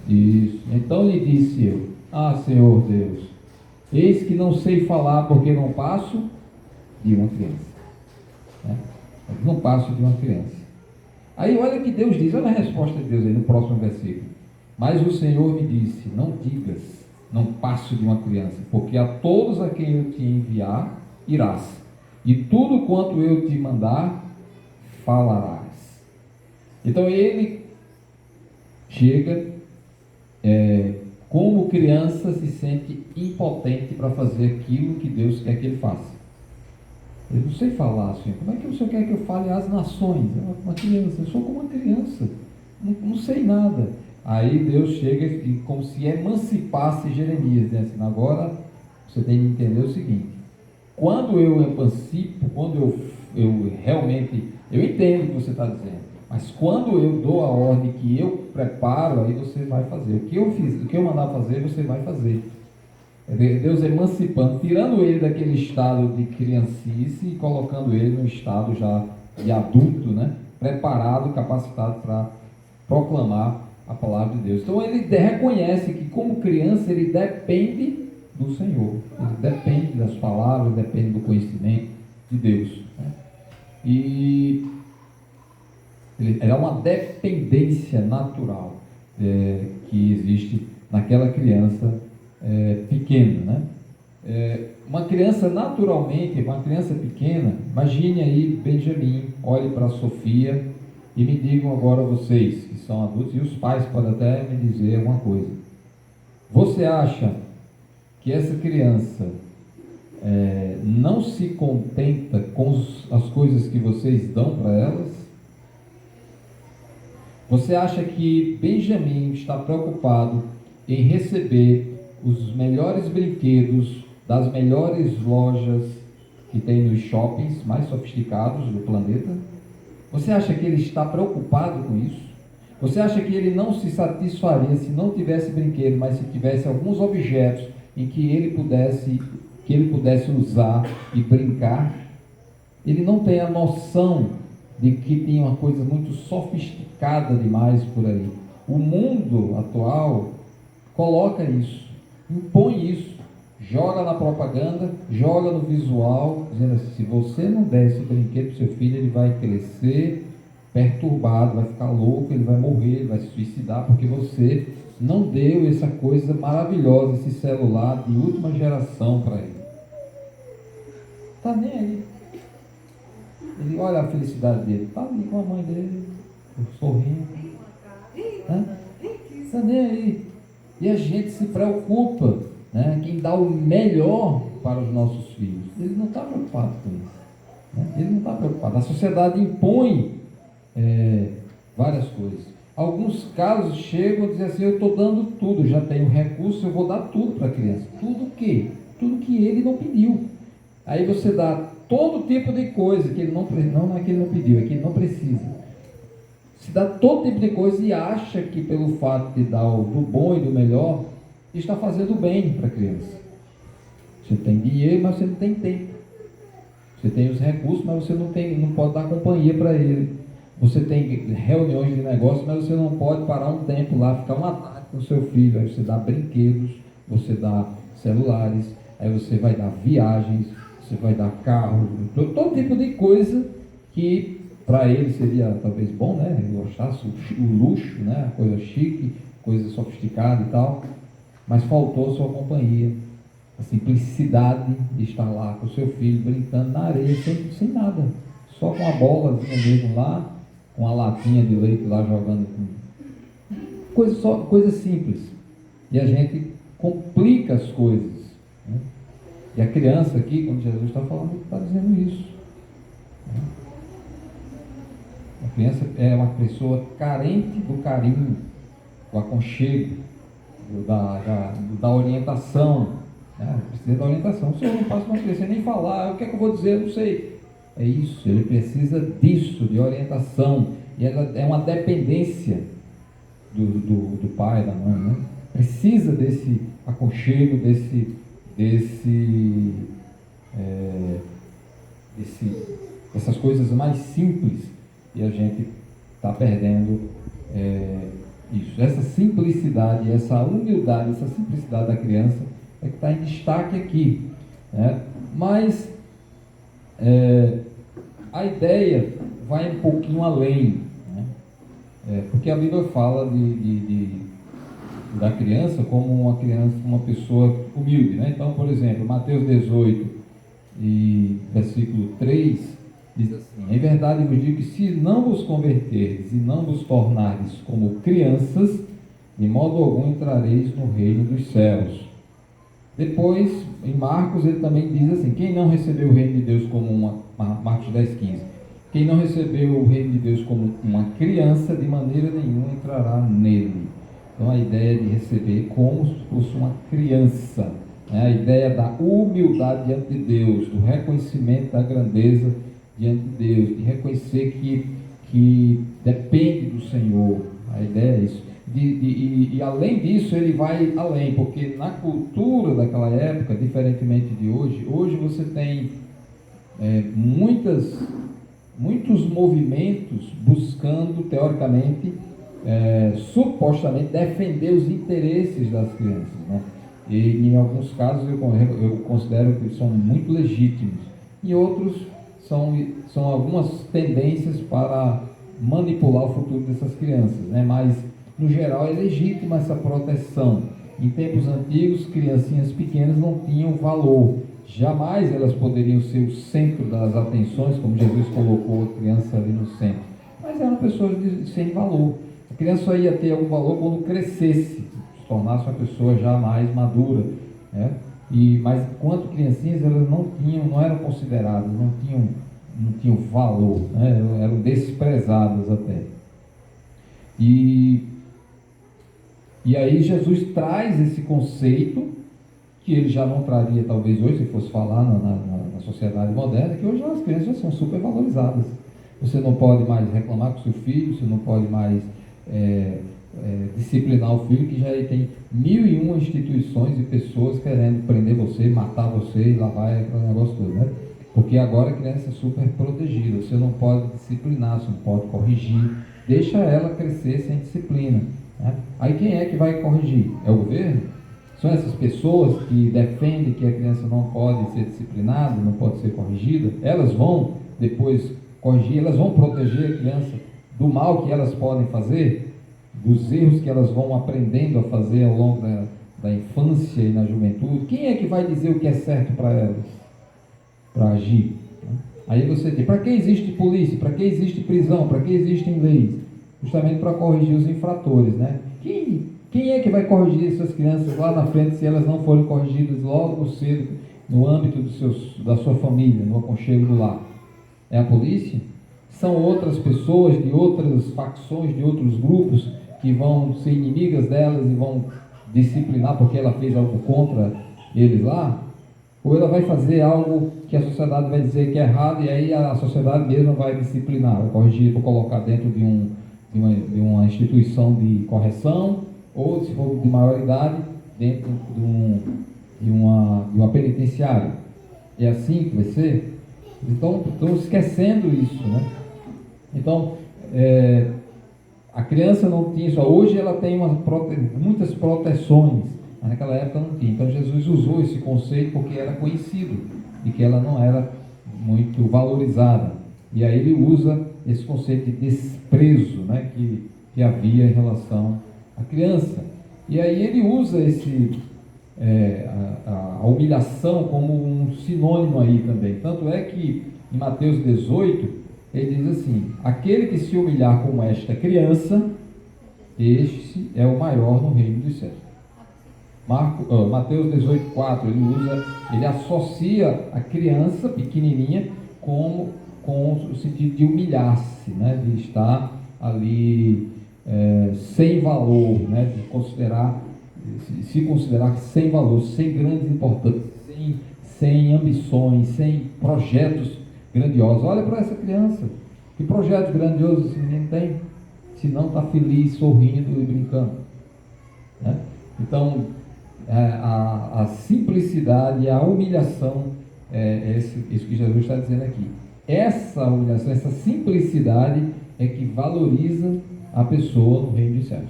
Isso. Então lhe disse eu: ah, Senhor Deus, eis que não sei falar, porque não passo de uma criança. Não passo de uma criança. Aí olha que Deus diz, olha a resposta de Deus aí no próximo versículo. Mas o Senhor me disse: não digas, não passo de uma criança, porque a todos a quem eu te enviar, irás, e tudo quanto eu te mandar, falarás. Então ele chega, como criança, se sente impotente para fazer aquilo que Deus quer que ele faça. Eu não sei falar assim. Como é que o Senhor quer que eu fale às nações? Uma criança, eu sou como uma criança, não sei nada. Aí Deus chega e como se emancipasse Jeremias, dizendo assim: agora você tem que entender o seguinte: quando eu emancipo, quando eu realmente, eu entendo o que você está dizendo, mas quando eu dou a ordem que eu preparo, aí você vai fazer. O que eu mandar fazer, você vai fazer. Deus emancipando, tirando ele daquele estado de criancice e colocando ele no estado já de adulto, né? Preparado, capacitado para proclamar a palavra de Deus. Então ele reconhece que como criança ele depende do Senhor, ele depende das palavras, depende do conhecimento de Deus, né? E é uma dependência natural que existe naquela criança pequena, né? Uma criança naturalmente, uma criança pequena, imagine aí Benjamin, olhe para Sofia e me digam agora vocês que são adultos, e os pais podem até me dizer uma coisa: você acha que essa criança não se contenta com as coisas que vocês dão para elas? Você acha que Benjamin está preocupado em receber os melhores brinquedos das melhores lojas que tem nos shoppings mais sofisticados do planeta? Você acha que ele está preocupado com isso? Você acha que ele não se satisfaria se não tivesse brinquedo, mas se tivesse alguns objetos em que ele pudesse usar e brincar? Ele não tem a noção de que tem uma coisa muito sofisticada demais por aí. O mundo atual coloca isso, impõe isso, joga na propaganda, joga no visual, dizendo assim: se você não der esse brinquedo para o seu filho, ele vai crescer perturbado, vai ficar louco, ele vai morrer, ele vai se suicidar, porque você não deu essa coisa maravilhosa, esse celular de última geração para ele. Está nem aí. Ele olha a felicidade dele, está ali com a mãe dele, sorrindo, está nem aí. E a gente se preocupa, né? Quem dá o melhor para os nossos filhos. Ele não está preocupado com isso, né? Ele não está preocupado. A sociedade impõe várias coisas. Alguns casos chegam a dizer assim, eu estou dando tudo, já tenho recurso, eu vou dar tudo para a criança. Tudo o quê? Tudo que ele não pediu. Aí você dá todo tipo de coisa que ele não é que ele não pediu, é que ele não precisa. Se dá todo tipo de coisa e acha que pelo fato de dar do bom e do melhor, está fazendo bem para a criança. Você tem dinheiro, mas você não tem tempo. Você tem os recursos, mas você não pode dar companhia para ele. Você tem reuniões de negócio, mas você não pode parar um tempo lá, ficar uma tarde com o seu filho. Aí você dá brinquedos, você dá celulares, aí você vai dar viagens, você vai dar carro, todo tipo de coisa que para ele seria talvez bom, né? Ele gostasse o luxo, né? Coisa chique, coisa sofisticada e tal, mas faltou a sua companhia. A simplicidade de estar lá com o seu filho brincando na areia sem nada, só com a bolazinha mesmo lá, com a latinha de leite lá jogando, coisa simples. E a gente complica as coisas, né? E a criança aqui, quando Jesus está falando, está dizendo isso, né? A criança é uma pessoa carente do carinho, do aconchego, da orientação, né? Precisa da orientação. Se eu não passo uma criança nem falar, o que é que eu vou dizer? Eu não sei. É isso, ele precisa disso, de orientação. E ela é uma dependência do pai, da mãe, né? Precisa desse aconchego, dessas coisas mais simples, e a gente está perdendo isso. Essa simplicidade, essa humildade, essa simplicidade da criança é que está em destaque aqui, né? Mas a ideia vai um pouquinho além, né? Porque a Bíblia fala da criança como uma pessoa humilde, né? Então, por exemplo, Mateus 18 e versículo 3 diz assim: em verdade vos digo que se não vos converterdes e não vos tornardes como crianças, de modo algum entrareis no reino dos céus. Depois, em Marcos, ele também diz assim: quem não recebeu o reino de Deus como Marcos 10,15, quem não recebeu o reino de Deus como uma criança, de maneira nenhuma entrará nele. Então, a ideia de receber como se fosse uma criança, né? A ideia da humildade diante de Deus, do reconhecimento da grandeza diante de Deus, de reconhecer que depende do Senhor. A ideia é isso. E além disso, ele vai além, porque na cultura daquela época, diferentemente de hoje você tem muitos movimentos buscando, teoricamente, supostamente, defender os interesses das crianças, né? E em alguns casos eu considero que são muito legítimos, em outros são algumas tendências para manipular o futuro dessas crianças, né? Mas no geral é legítima essa proteção. Em tempos antigos, criancinhas pequenas não tinham valor, jamais elas poderiam ser o centro das atenções, como Jesus colocou a criança ali no centro, mas eram pessoas sem valor. A criança só ia ter algum valor quando crescesse, se tornasse uma pessoa já mais madura, né? Mas enquanto criancinhas elas não eram consideradas, não tinham valor, né? Eram desprezadas até. E aí Jesus traz esse conceito que ele já não traria talvez hoje, se fosse falar na sociedade moderna, que hoje as crianças já são super valorizadas. Você não pode mais reclamar com seu filho, você não pode mais disciplinar o filho, que já tem 1001 instituições e pessoas querendo prender você, matar você, e lá vai aquele negócio todo, né? Porque agora a criança é super protegida, você não pode disciplinar, você não pode corrigir, deixa ela crescer sem disciplina, né? Aí quem é que vai corrigir? É o governo? São essas pessoas que defendem que a criança não pode ser disciplinada, não pode ser corrigida? Elas vão depois corrigir, elas vão proteger a criança do mal que elas podem fazer, dos erros que elas vão aprendendo a fazer ao longo da infância e na juventude? Quem é que vai dizer o que é certo para elas, para agir? Aí você tem, para que existe polícia, para que existe prisão, para que existem leis? Justamente para corrigir os infratores, né? Quem é que vai corrigir essas crianças lá na frente se elas não forem corrigidas logo cedo no âmbito da sua família, no aconchego do lar? É a polícia? são outras pessoas de outras facções, de outros grupos, que vão ser inimigas delas e vão disciplinar porque ela fez algo contra eles lá? Ou ela vai fazer algo que a sociedade vai dizer que é errado, e aí a sociedade mesma vai disciplinar, vai corrigir, vai colocar dentro de uma instituição de correção, ou, se for de maioridade, dentro de uma penitenciária? É assim que vai ser? Então, estamos esquecendo isso, né? Então, a criança não tinha isso. Hoje ela tem muitas proteções, mas naquela época não tinha. Então Jesus usou esse conceito porque era conhecido e que ela não era muito valorizada. E aí ele usa esse conceito de desprezo, né, que havia em relação à criança. E aí ele usa a humilhação como um sinônimo aí também. Tanto é que em Mateus 18 ele diz assim: aquele que se humilhar como esta criança, este é o maior no reino dos céus. Mateus 18,4, ele associa a criança pequenininha com o sentido de humilhar-se, né, de estar ali sem valor, né, de se considerar sem valor, sem grandes importâncias, sem ambições, sem projetos grandiosos. Olha para essa criança, que projetos grandiosos esse menino tem, se não está feliz, sorrindo e brincando, né? Então, a simplicidade, a humilhação, isso que Jesus está dizendo aqui. Essa humilhação, essa simplicidade é que valoriza a pessoa no reino dos céus.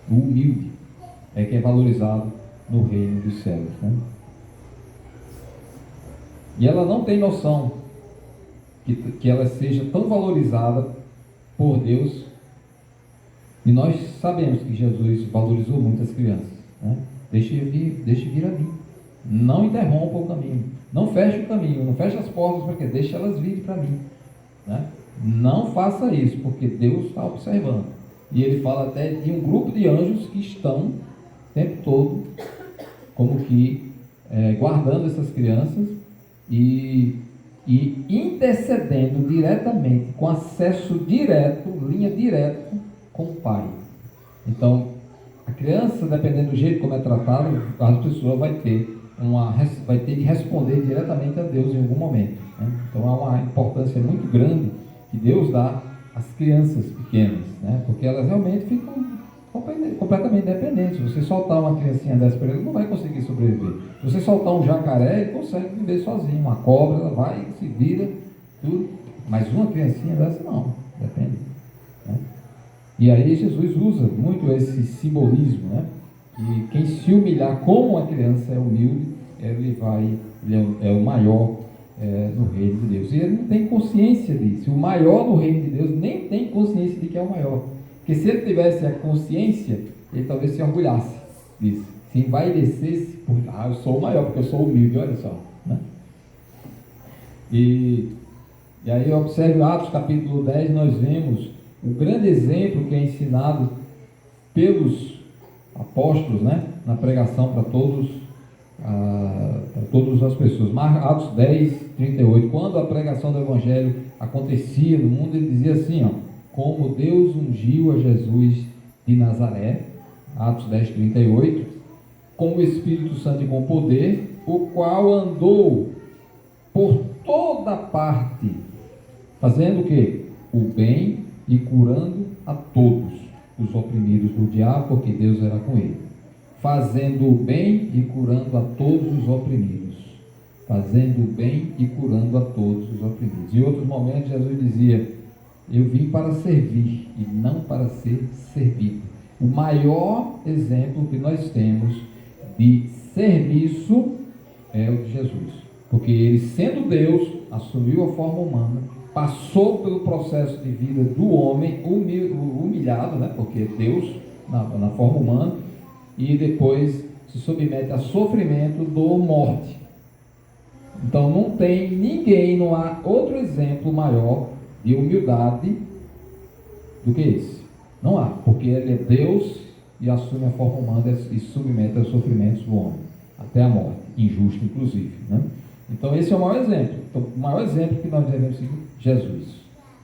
O humilde é que é valorizado no reino dos céus, né? E ela não tem noção que ela seja tão valorizada por Deus. E nós sabemos que Jesus valorizou muito as crianças, né? Deixe vir a mim. Não interrompa o caminho. Não feche o caminho. Não feche as portas, porque deixe elas virem para mim, né? Não faça isso, porque Deus está observando. E ele fala até de um grupo de anjos que estão o tempo todo como que guardando essas crianças e intercedendo diretamente, com acesso direto, linha direta com o Pai. Então, a criança, dependendo do jeito como é tratada, a pessoa vai ter que responder diretamente a Deus em algum momento, né? Então, há uma importância muito grande que Deus dá às crianças pequenas, né? Porque elas realmente ficam completamente dependentes. Se você soltar uma criancinha dessa para ele, não vai conseguir sobreviver. Se você soltar um jacaré, ele consegue viver sozinho. Uma cobra, ela vai, se vira, tudo. Mas uma criancinha dessa não, depende, né? E aí Jesus usa muito esse simbolismo, né? E quem se humilhar como uma criança é humilde, ele é o maior no reino de Deus. E ele não tem consciência disso. O maior no reino de Deus nem tem consciência de que é o maior. Porque se ele tivesse a consciência, ele talvez se orgulhasse disso. Se envaidecesse, eu sou o maior, porque eu sou humilde, olha só, né? E aí observe Atos capítulo 10, nós vemos o grande exemplo que é ensinado pelos apóstolos, né, na pregação para todas as pessoas. Atos 10, 38, quando a pregação do Evangelho acontecia no mundo, ele dizia assim, como Deus ungiu a Jesus de Nazaré, Atos 10, 38, com o Espírito Santo e com poder, o qual andou por toda parte, fazendo o quê? O bem e curando a todos os oprimidos do diabo, porque Deus era com ele. Fazendo o bem e curando a todos os oprimidos. Fazendo o bem e curando a todos os oprimidos. Em outros momentos, Jesus dizia, eu vim para servir e não para ser servido. O maior exemplo que nós temos de serviço é o de Jesus. Porque ele, sendo Deus, assumiu a forma humana, passou pelo processo de vida do homem humilhado, né? Porque Deus na forma humana, e depois se submete a sofrimento, dor, morte. Então não tem ninguém, não há outro exemplo maior de humildade do que esse. Não há, porque ele é Deus e assume a forma humana e submete aos sofrimentos do homem, até a morte, injusta inclusive, né? Então esse é o maior exemplo. Então, o maior exemplo que nós devemos seguir, Jesus.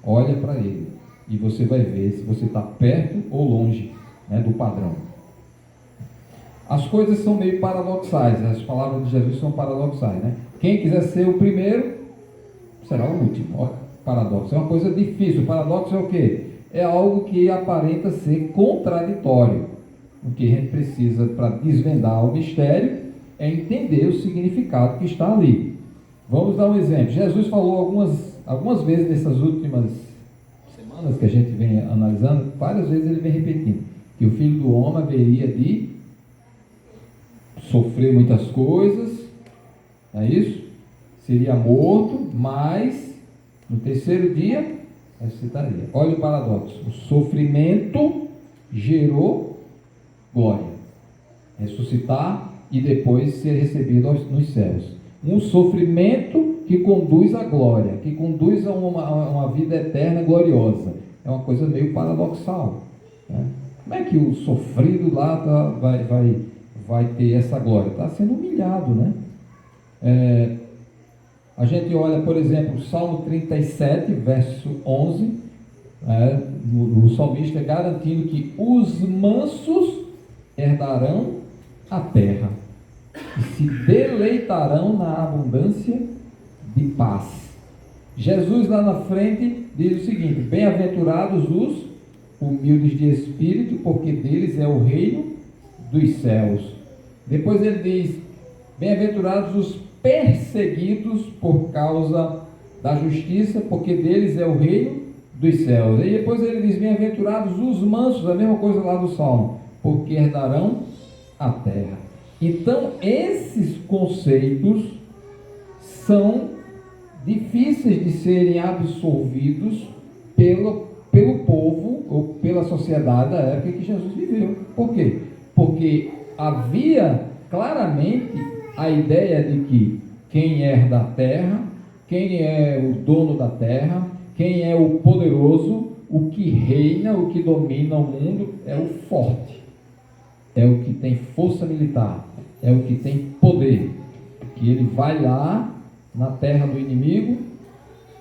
Olha para ele e você vai ver se você está perto ou longe, né, do padrão. As coisas são meio paradoxais, as palavras de Jesus são paradoxais, né? Quem quiser ser o primeiro, será o último. Olha, paradoxo é uma coisa difícil. O paradoxo é o quê? É algo que aparenta ser contraditório. O que a gente precisa para desvendar o mistério é entender o significado que está ali. Vamos dar um exemplo. Jesus falou algumas vezes nessas últimas semanas que a gente vem analisando, várias vezes ele vem repetindo que o Filho do Homem haveria de sofrer muitas coisas, não é isso? Seria morto, mas no terceiro dia ressuscitaria. Olha o paradoxo: o sofrimento gerou glória, ressuscitar e depois ser recebido nos céus. Um sofrimento que conduz à glória, que conduz a uma vida eterna gloriosa. É uma coisa meio paradoxal, né? Como é que o sofrido lá vai ter essa glória? Está sendo humilhado, né? A gente olha, por exemplo, Salmo 37, verso 11, o salmista garantindo que os mansos herdarão a terra e se deleitarão na abundância de paz. Jesus lá na frente diz o seguinte: bem-aventurados os humildes de espírito, porque deles é o reino dos céus. Depois ele diz: bem-aventurados os perseguidos por causa da justiça, porque deles é o reino dos céus. E depois ele diz: bem-aventurados os mansos, a mesma coisa lá do Salmo, porque herdarão a terra. Então esses conceitos são difíceis de serem absorvidos pelo povo ou pela sociedade da época que Jesus viveu. Por quê? Porque havia claramente a ideia de que quem herda a terra, quem é o dono da terra, quem é o poderoso, o que reina, o que domina o mundo é o forte, é o que tem força militar, é o que tem poder, que ele vai lá na terra do inimigo,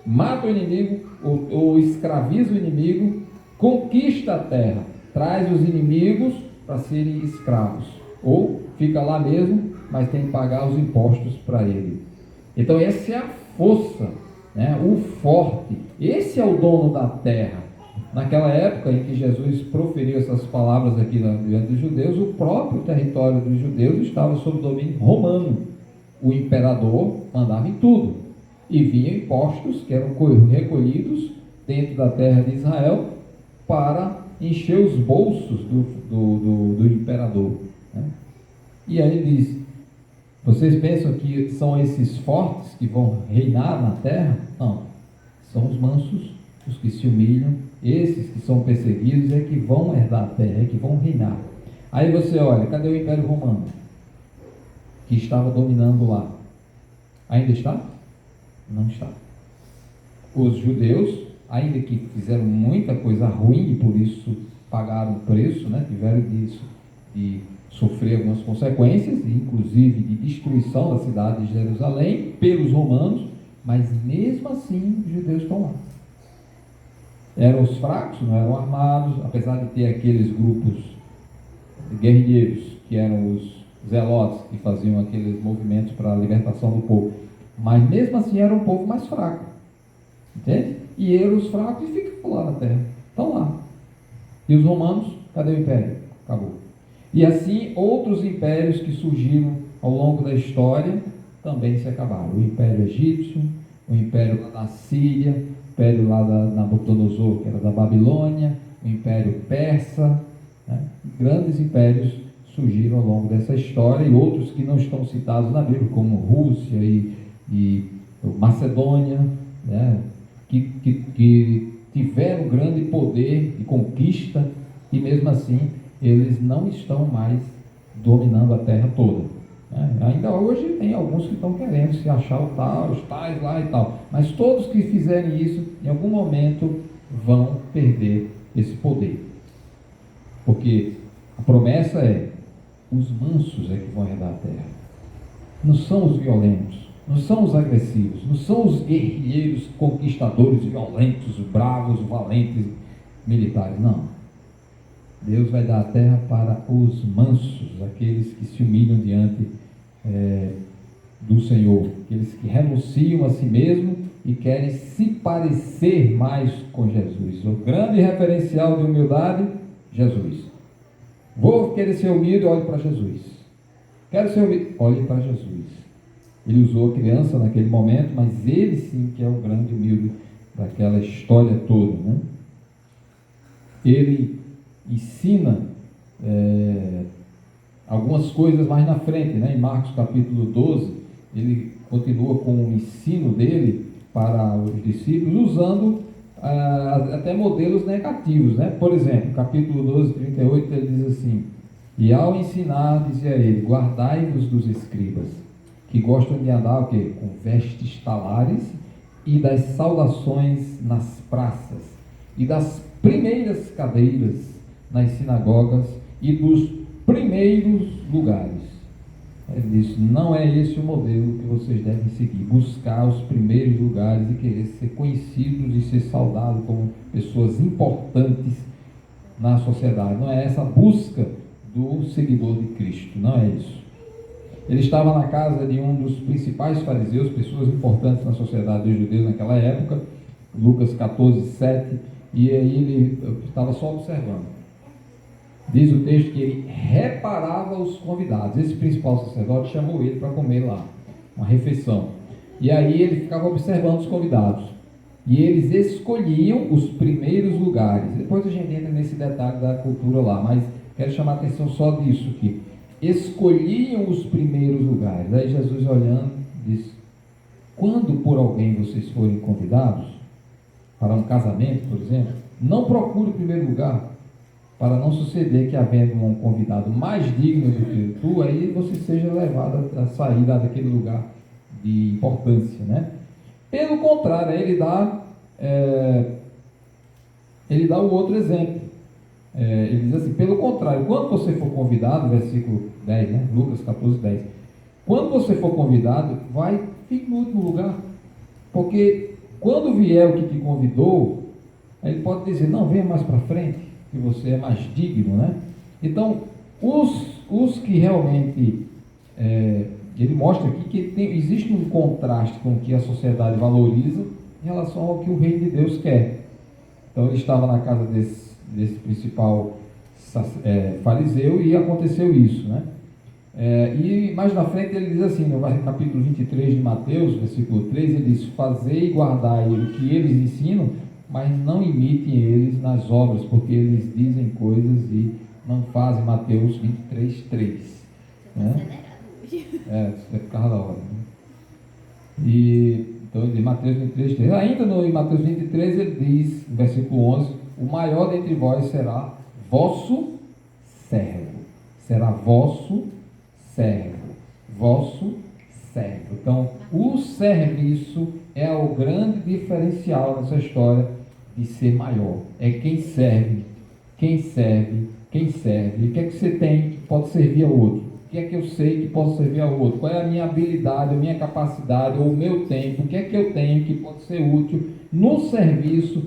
mata o inimigo ou escraviza o inimigo, conquista a terra, traz os inimigos para serem escravos, ou fica lá mesmo, mas tem que pagar os impostos para ele. Então essa é a força, né? O forte, esse é o dono da terra. Naquela época em que Jesus proferiu essas palavras aqui diante dos judeus, o próprio território dos judeus estava sob domínio romano. O imperador mandava em tudo, e vinham impostos que eram recolhidos dentro da terra de Israel para encher os bolsos do imperador, né? E aí ele diz: vocês pensam que são esses fortes que vão reinar na terra? Não, são os mansos, os que se humilham, esses que são perseguidos é que vão herdar a terra, é que vão reinar. Aí você olha, cadê o Império Romano que estava dominando lá? Ainda está? Não está. Os judeus, ainda que fizeram muita coisa ruim e por isso pagaram o preço, né? Tiveram de sofrer algumas consequências, inclusive de destruição da cidade de Jerusalém pelos romanos, mas mesmo assim os judeus estão lá. Eram os fracos, não eram armados, apesar de ter aqueles grupos guerrilheiros, que eram os zelotes, que faziam aqueles movimentos para a libertação do povo, mas mesmo assim era um povo mais fraco, entende? E eram os fracos e ficam lá na terra, estão lá. E os romanos, cadê o império? Acabou. E assim outros impérios que surgiram ao longo da história também se acabaram. O Império Egípcio, o Império lá da Síria, o Império lá da Nabucodonosor, que era da Babilônia, o Império Persa, né? Grandes impérios surgiram ao longo dessa história, e outros que não estão citados na Bíblia, como Rússia e Macedônia, né? que tiveram grande poder de conquista, e mesmo assim eles não estão mais dominando a terra toda, né? Ainda hoje tem alguns que estão querendo se achar os tais lá e tal, mas todos que fizerem isso, em algum momento vão perder esse poder, porque a promessa é: os mansos é que vão herdar a terra, não são os violentos, Não são os agressivos, não são os guerrilheiros, conquistadores, violentos, bravos, valentes, militares, não. Deus vai dar a terra para os mansos, aqueles que se humilham diante do Senhor, aqueles que renunciam a si mesmo e querem se parecer mais com Jesus. O grande referencial de humildade, Jesus. Vou querer ser humilde, olhe para Jesus. Quero ser humilde, olhe para Jesus. Ele usou a criança naquele momento, mas ele sim que é o grande humilde daquela história toda, né? Ele ensina algumas coisas mais na frente, né? Em Marcos capítulo 12, ele continua com o ensino dele para os discípulos, usando até modelos negativos, né? Por exemplo, capítulo 12, 38, ele diz assim: e ao ensinar, dizia ele, guardai-vos dos escribas, que gostam de andar o quê? Com vestes talares e das saudações nas praças e das primeiras cadeiras nas sinagogas e dos primeiros lugares. Ele diz, não é esse o modelo que vocês devem seguir, buscar os primeiros lugares e querer ser conhecidos e ser saudados como pessoas importantes na sociedade. Não é essa a busca do seguidor de Cristo, não é isso. Ele estava na casa de um dos principais fariseus, pessoas importantes na sociedade dos judeus naquela época, Lucas 14, 7, e aí ele estava só observando. Diz o texto que ele reparava os convidados. Esse principal sacerdote chamou ele para comer lá, uma refeição. E aí ele ficava observando os convidados. E eles escolhiam os primeiros lugares. Depois a gente entra nesse detalhe da cultura lá, mas quero chamar a atenção só disso aqui. Escolhiam os primeiros lugares. Aí Jesus, olhando, disse: quando por alguém vocês forem convidados para um casamento, por exemplo, não procure o primeiro lugar, para não suceder que, havendo um convidado mais digno do que tu, aí você seja levado a sair daquele lugar de importância, né? Pelo contrário, ele dá o outro exemplo. Ele diz assim: pelo contrário, quando você for convidado, versículo 10, né? Lucas 14, 10, quando você for convidado, fique no último lugar, porque quando vier o que te convidou, ele pode dizer: não, venha mais para frente, que você é mais digno, né? Então, os que realmente, ele mostra aqui que existe um contraste com o que a sociedade valoriza em relação ao que o reino de Deus quer. Então, ele estava na casa desse principal fariseu e aconteceu isso, né? E mais na frente ele diz assim, no capítulo 23 de Mateus, versículo 3, ele diz: fazei e guardai o que eles ensinam, mas não imitem eles nas obras, porque eles dizem coisas e não fazem. Mateus 23, 3. Né? Você ficava da hora. Né? Então, de Mateus 23, 3. Ainda em Mateus 23, ele diz, no versículo 11: o maior dentre vós será vosso servo. Será vosso servo. Vosso servo. Então, o serviço é o grande diferencial nessa história de ser maior. É quem serve, quem serve, quem serve. O que é que você tem que pode servir ao outro? O que é que eu sei que posso servir ao outro? Qual é a minha habilidade, a minha capacidade, ou o meu tempo? O que é que eu tenho que pode ser útil no serviço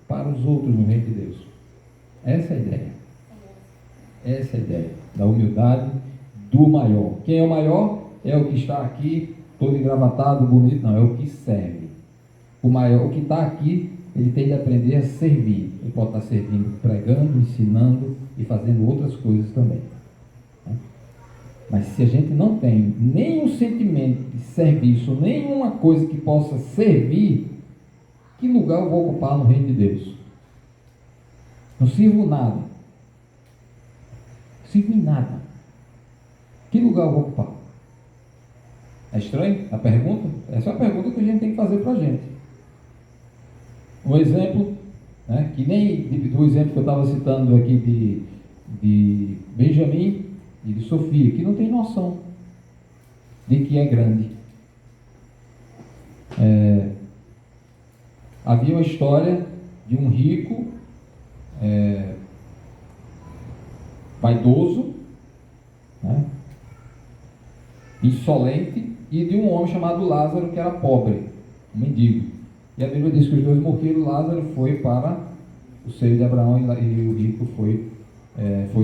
para os outros no reino de Deus? Essa é a ideia. Essa é a ideia da humildade do maior. Quem é o maior? É o que está aqui, todo engravatado, bonito. Não, é o que serve. O maior, o que está aqui, ele tem de aprender a servir. Ele pode estar servindo, pregando, ensinando e fazendo outras coisas também. Mas se a gente não tem nenhum sentimento de serviço, nenhuma coisa que possa servir, que lugar eu vou ocupar no reino de Deus? Não sirvo nada. Não sirvo em nada. Que lugar eu vou ocupar? É estranho a pergunta? Essa é a pergunta que a gente tem que fazer para a gente. Um exemplo, né, que nem do exemplo que eu estava citando aqui de Benjamin e de Sofia, que não tem noção de que é grande. Havia uma história de um rico vaidoso, né, insolente, e de um homem chamado Lázaro, que era pobre, um mendigo. E a Bíblia diz que os dois morreram, Lázaro foi para o seio de Abraão e o rico foi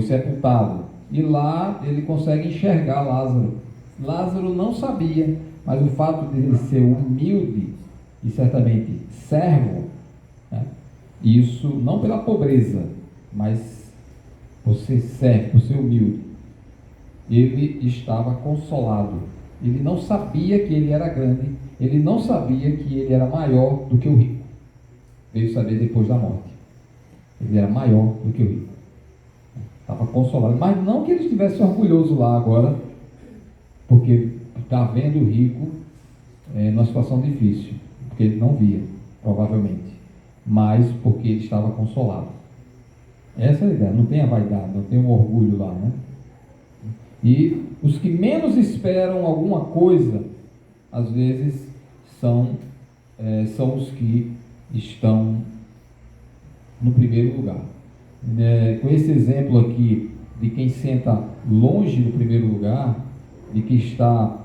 sepultado. E lá ele consegue enxergar Lázaro. Lázaro não sabia, mas o fato de ele ser humilde e certamente servo, né, isso não pela pobreza, mas por ser servo, por ser humilde, ele estava consolado. Ele não sabia que ele era grande, ele não sabia que ele era maior do que o rico. Veio saber depois da morte. Ele era maior do que o rico. Estava consolado, mas não que ele estivesse orgulhoso lá agora, porque está vendo o rico numa situação difícil, porque ele não via, provavelmente, mas porque ele estava consolado. Essa é a ideia, não tem a vaidade, não tem um orgulho lá, né? E os que menos esperam alguma coisa, às vezes, são os que estão no primeiro lugar. Com esse exemplo aqui de quem senta longe do primeiro lugar, de que está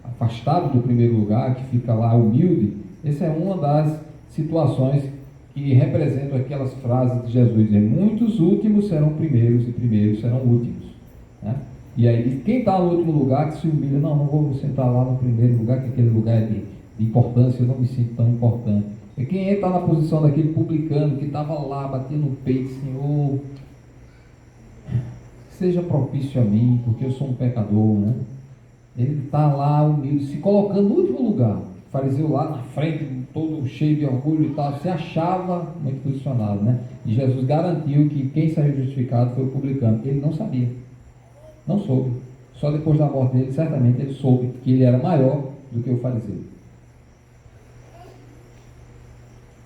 afastado do primeiro lugar, que fica lá humilde, essa é uma das situações que representam aquelas frases de Jesus: muitos últimos serão primeiros e primeiros serão últimos, né? E aí quem está no último lugar que se humilha, não vou sentar lá no primeiro lugar, que aquele lugar é de importância, eu não me sinto tão importante. E quem está na posição daquele publicano que estava lá, batendo no peito: Senhor, seja propício a mim, porque eu sou um pecador, né? Ele está lá humilde, se colocando no último lugar. O fariseu lá na frente, todo cheio de orgulho e tal, se achava muito posicionado, né? E Jesus garantiu que quem saiu justificado foi o publicano. Ele não sabia, não soube. Só depois da morte dele, certamente ele soube que ele era maior do que o fariseu.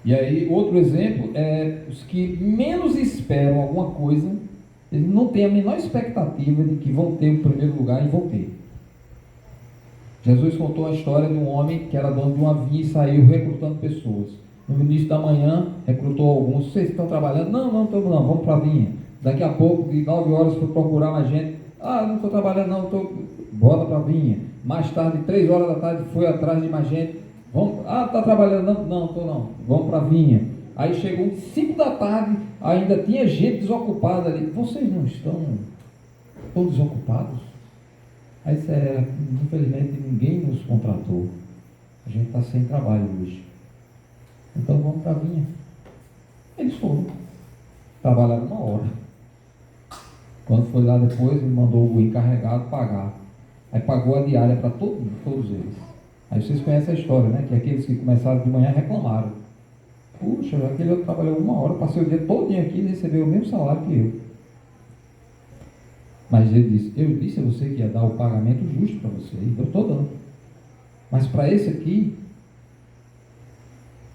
E aí, outro exemplo é os que menos esperam alguma coisa, eles não têm a menor expectativa de que vão ter o primeiro lugar e vão ter. Jesus contou a história de um homem que era dono de uma vinha e saiu recrutando pessoas. No início da manhã, recrutou alguns: vocês estão trabalhando? Não, estamos não, vamos para a vinha. Daqui a pouco, de 9 horas, foi procurar mais gente. Não estou trabalhando não, bota para a vinha. Mais tarde, 3 horas da tarde, foi atrás de mais gente. Está trabalhando? Não, estou não. Vamos para a vinha. Aí chegou 5 da tarde, ainda tinha gente desocupada ali. Vocês não estão desocupados? Aí infelizmente ninguém nos contratou. A gente está sem trabalho hoje. Então vamos para a vinha. Eles foram. Trabalharam 1 hora. Quando foi lá depois, ele mandou o encarregado pagar. Aí pagou a diária para todos eles. Aí vocês conhecem a história, né? Que aqueles que começaram de manhã reclamaram: puxa, aquele outro trabalhou 1 hora, passei o dia todo aqui e recebeu o mesmo salário que eu. Mas ele disse: eu disse a você que ia dar o pagamento justo para você, e eu estou dando. Mas para esse aqui,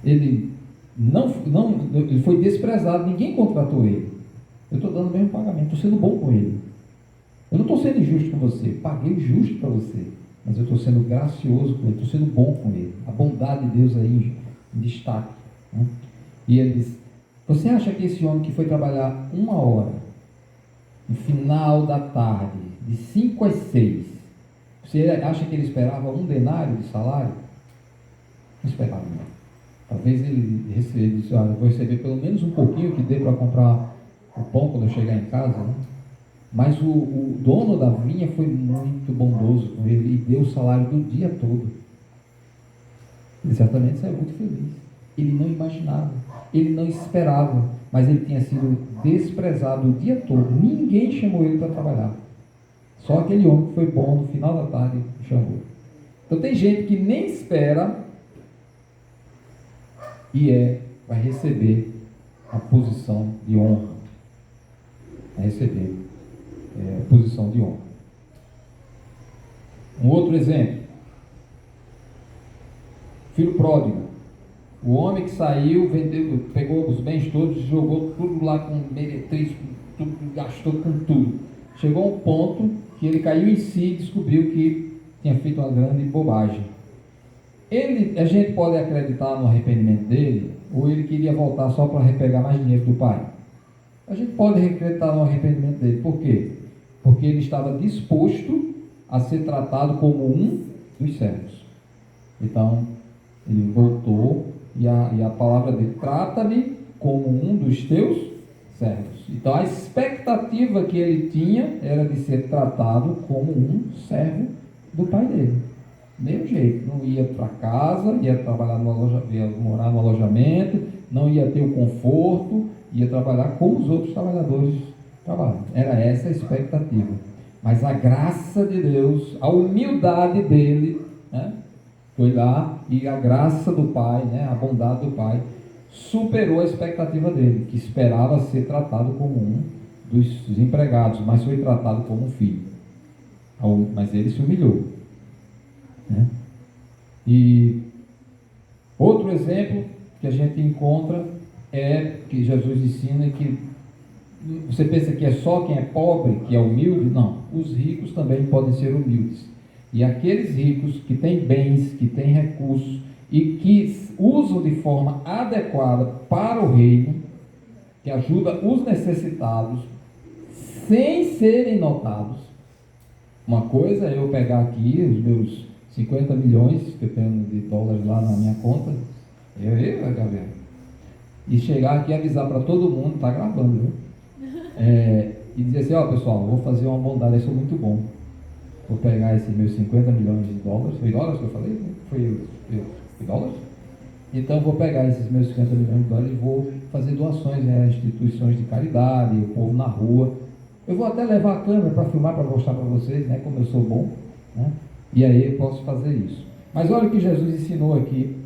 ele ele foi desprezado, ninguém contratou ele. Eu estou dando o mesmo pagamento, estou sendo bom com ele. Eu não estou sendo injusto com você, paguei justo para você, mas eu estou sendo gracioso com ele, estou sendo bom com ele. A bondade de Deus aí em destaque, né? E ele disse: você acha que esse homem que foi trabalhar 1 hora, no final da tarde, de 5 às 6, você acha que ele esperava 1 denário de salário? Não esperava, não. Talvez ele disse: eu vou receber pelo menos um pouquinho que dê para comprar o pão quando eu chegar em casa, né? Mas o dono da vinha foi muito bondoso com ele e deu o salário do dia todo. Ele certamente saiu muito feliz. Ele não imaginava, ele não esperava, mas ele tinha sido desprezado o dia todo. Ninguém chamou ele para trabalhar. Só aquele homem que foi bom no final da tarde chamou. Então tem gente que nem espera e vai receber a posição de honra. Vai receber a posição de honra. Um outro exemplo: filho pródigo. O homem que saiu, vendeu, pegou os bens todos, jogou tudo lá com meretriz, tudo, gastou com tudo. Chegou a um ponto que ele caiu em si e descobriu que tinha feito uma grande bobagem. A gente pode acreditar no arrependimento dele, ou ele queria voltar só para repegar mais dinheiro do pai? A gente pode acreditar no arrependimento dele. Por quê? Porque ele estava disposto a ser tratado como um dos servos. Então, ele voltou e a palavra dele, trata-me como um dos teus servos. Então, a expectativa que ele tinha era de ser tratado como um servo do pai dele. Mesmo jeito, não ia para casa, ia trabalhar ia morar no alojamento, não ia ter o conforto, ia trabalhar como os outros trabalhadores trabalham. Era essa a expectativa. Mas a graça de Deus, a humildade dele, né, foi lá, e a graça do Pai, né, a bondade do Pai, superou a expectativa dele, que esperava ser tratado como um dos empregados, mas foi tratado como um filho. Mas ele se humilhou. Né? E outro exemplo que a gente encontra é que Jesus ensina que você pensa que é só quem é pobre que é humilde? Não, os ricos também podem ser humildes. E aqueles ricos que têm bens, que têm recursos e que usam de forma adequada para o reino, que ajuda os necessitados, sem serem notados. Uma coisa é eu pegar aqui os meus 50 milhões que eu tenho de dólares lá na minha conta, galera, e chegar aqui e avisar para todo mundo, está gravando, viu? E dizer assim, ó pessoal, vou fazer uma bondade, eu sou muito bom. Vou pegar esses meus 50 milhões de dólares, foi dólares que eu falei? Foi dólares? Então vou pegar esses meus 50 milhões de dólares e vou fazer doações a instituições de caridade, o povo na rua. Eu vou até levar a câmera para filmar, para mostrar para vocês, né, como eu sou bom, né? E aí eu posso fazer isso. Mas olha o que Jesus ensinou aqui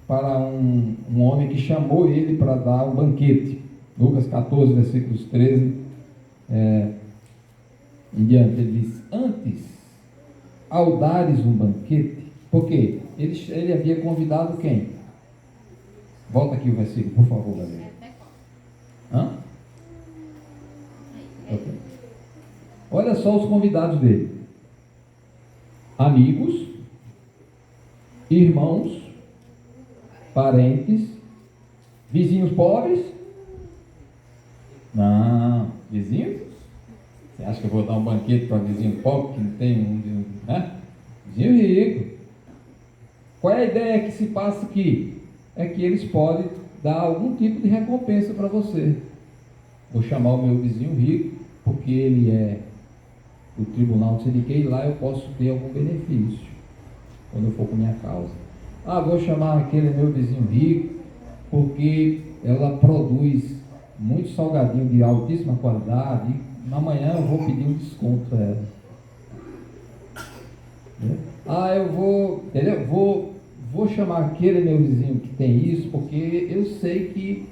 para um homem que chamou ele para dar um banquete. Lucas 14, versículos 13 em diante, ele diz: antes, ao dares um banquete, porque ele havia convidado quem? Volta aqui o versículo, por favor, galera. Hã? Okay. Olha só os convidados dele: amigos, irmãos, parentes, vizinhos pobres. Não, vizinhos? Você acha que eu vou dar um banquete para vizinho pobre que não tem né? Vizinho rico. Qual é a ideia que se passa aqui? É que eles podem dar algum tipo de recompensa para você. Vou chamar o meu vizinho rico, porque ele é do tribunal, não sei de que, e lá eu posso ter algum benefício, quando eu for com minha causa. Vou chamar aquele meu vizinho rico, porque ela produz muito salgadinho de altíssima qualidade, e amanhã eu vou pedir um desconto para ela. Eu vou, entendeu? Vou chamar aquele meu vizinho que tem isso, porque eu sei que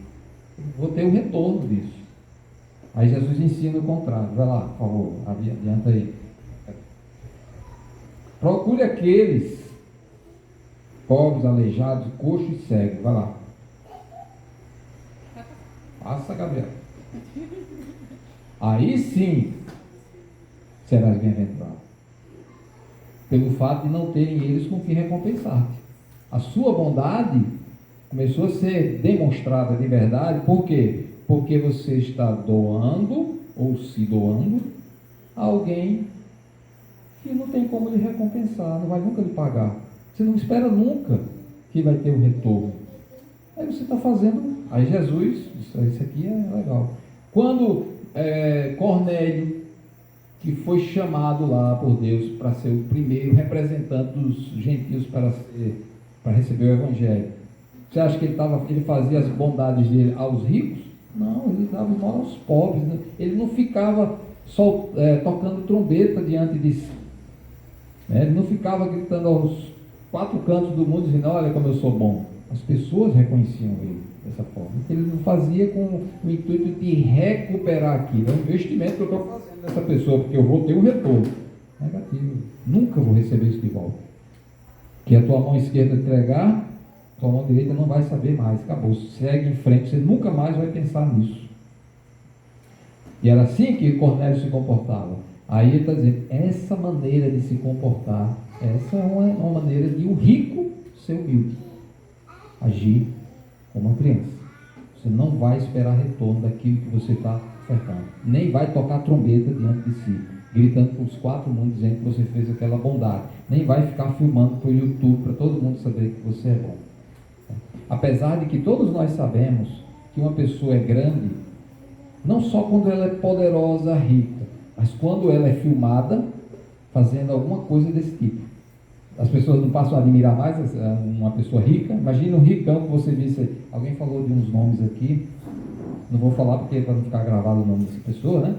vou ter um retorno disso. Aí Jesus ensina o contrário. Vai lá, por favor, adianta aí. Procure aqueles pobres, aleijados, coxos e cegos. Vai lá. Passa, Gabriel. Aí sim serás bem-aventurado, pelo fato de não terem eles com que recompensar-te. A sua bondade começou a ser demonstrada de verdade. Por quê? Porque você está doando, ou se doando, a alguém que não tem como lhe recompensar, não vai nunca lhe pagar. Você não espera nunca que vai ter um retorno. Aí você está fazendo. Aí Jesus, isso aqui é legal. Quando Cornélio, que foi chamado lá por Deus para ser o primeiro representante dos gentios para receber o Evangelho, você acha que ele fazia as bondades dele aos ricos? Não, ele dava esmola aos pobres, né? Ele não ficava só tocando trombeta diante de si, né? Ele não ficava gritando aos quatro cantos do mundo dizendo: olha como eu sou bom. As pessoas reconheciam ele dessa forma. Ele não fazia com o intuito de recuperar aquilo. É um investimento que eu estou fazendo nessa pessoa, porque eu vou ter um retorno negativo. Nunca vou receber isso de volta. Que a tua mão esquerda entregar, tua mão direita não vai saber mais. Acabou. Segue em frente, você nunca mais vai pensar nisso. E era assim que Cornélio se comportava. Aí ele está dizendo: essa maneira de se comportar, essa é uma maneira de um rico ser humilde. Agir como uma criança. Você não vai esperar retorno daquilo que você está ofertando. Nem vai tocar trombeta diante de si. gritando para os 4 mundos dizendo que você fez aquela bondade. Nem vai ficar filmando para o YouTube para todo mundo saber que você é bom. Apesar de que todos nós sabemos que uma pessoa é grande, não só quando ela é poderosa, rica, mas quando ela é filmada fazendo alguma coisa desse tipo. As pessoas não passam a admirar mais uma pessoa rica. Imagina um ricão que você visse. Alguém falou de uns nomes aqui, não vou falar porque para não ficar gravado o nome dessa pessoa, né?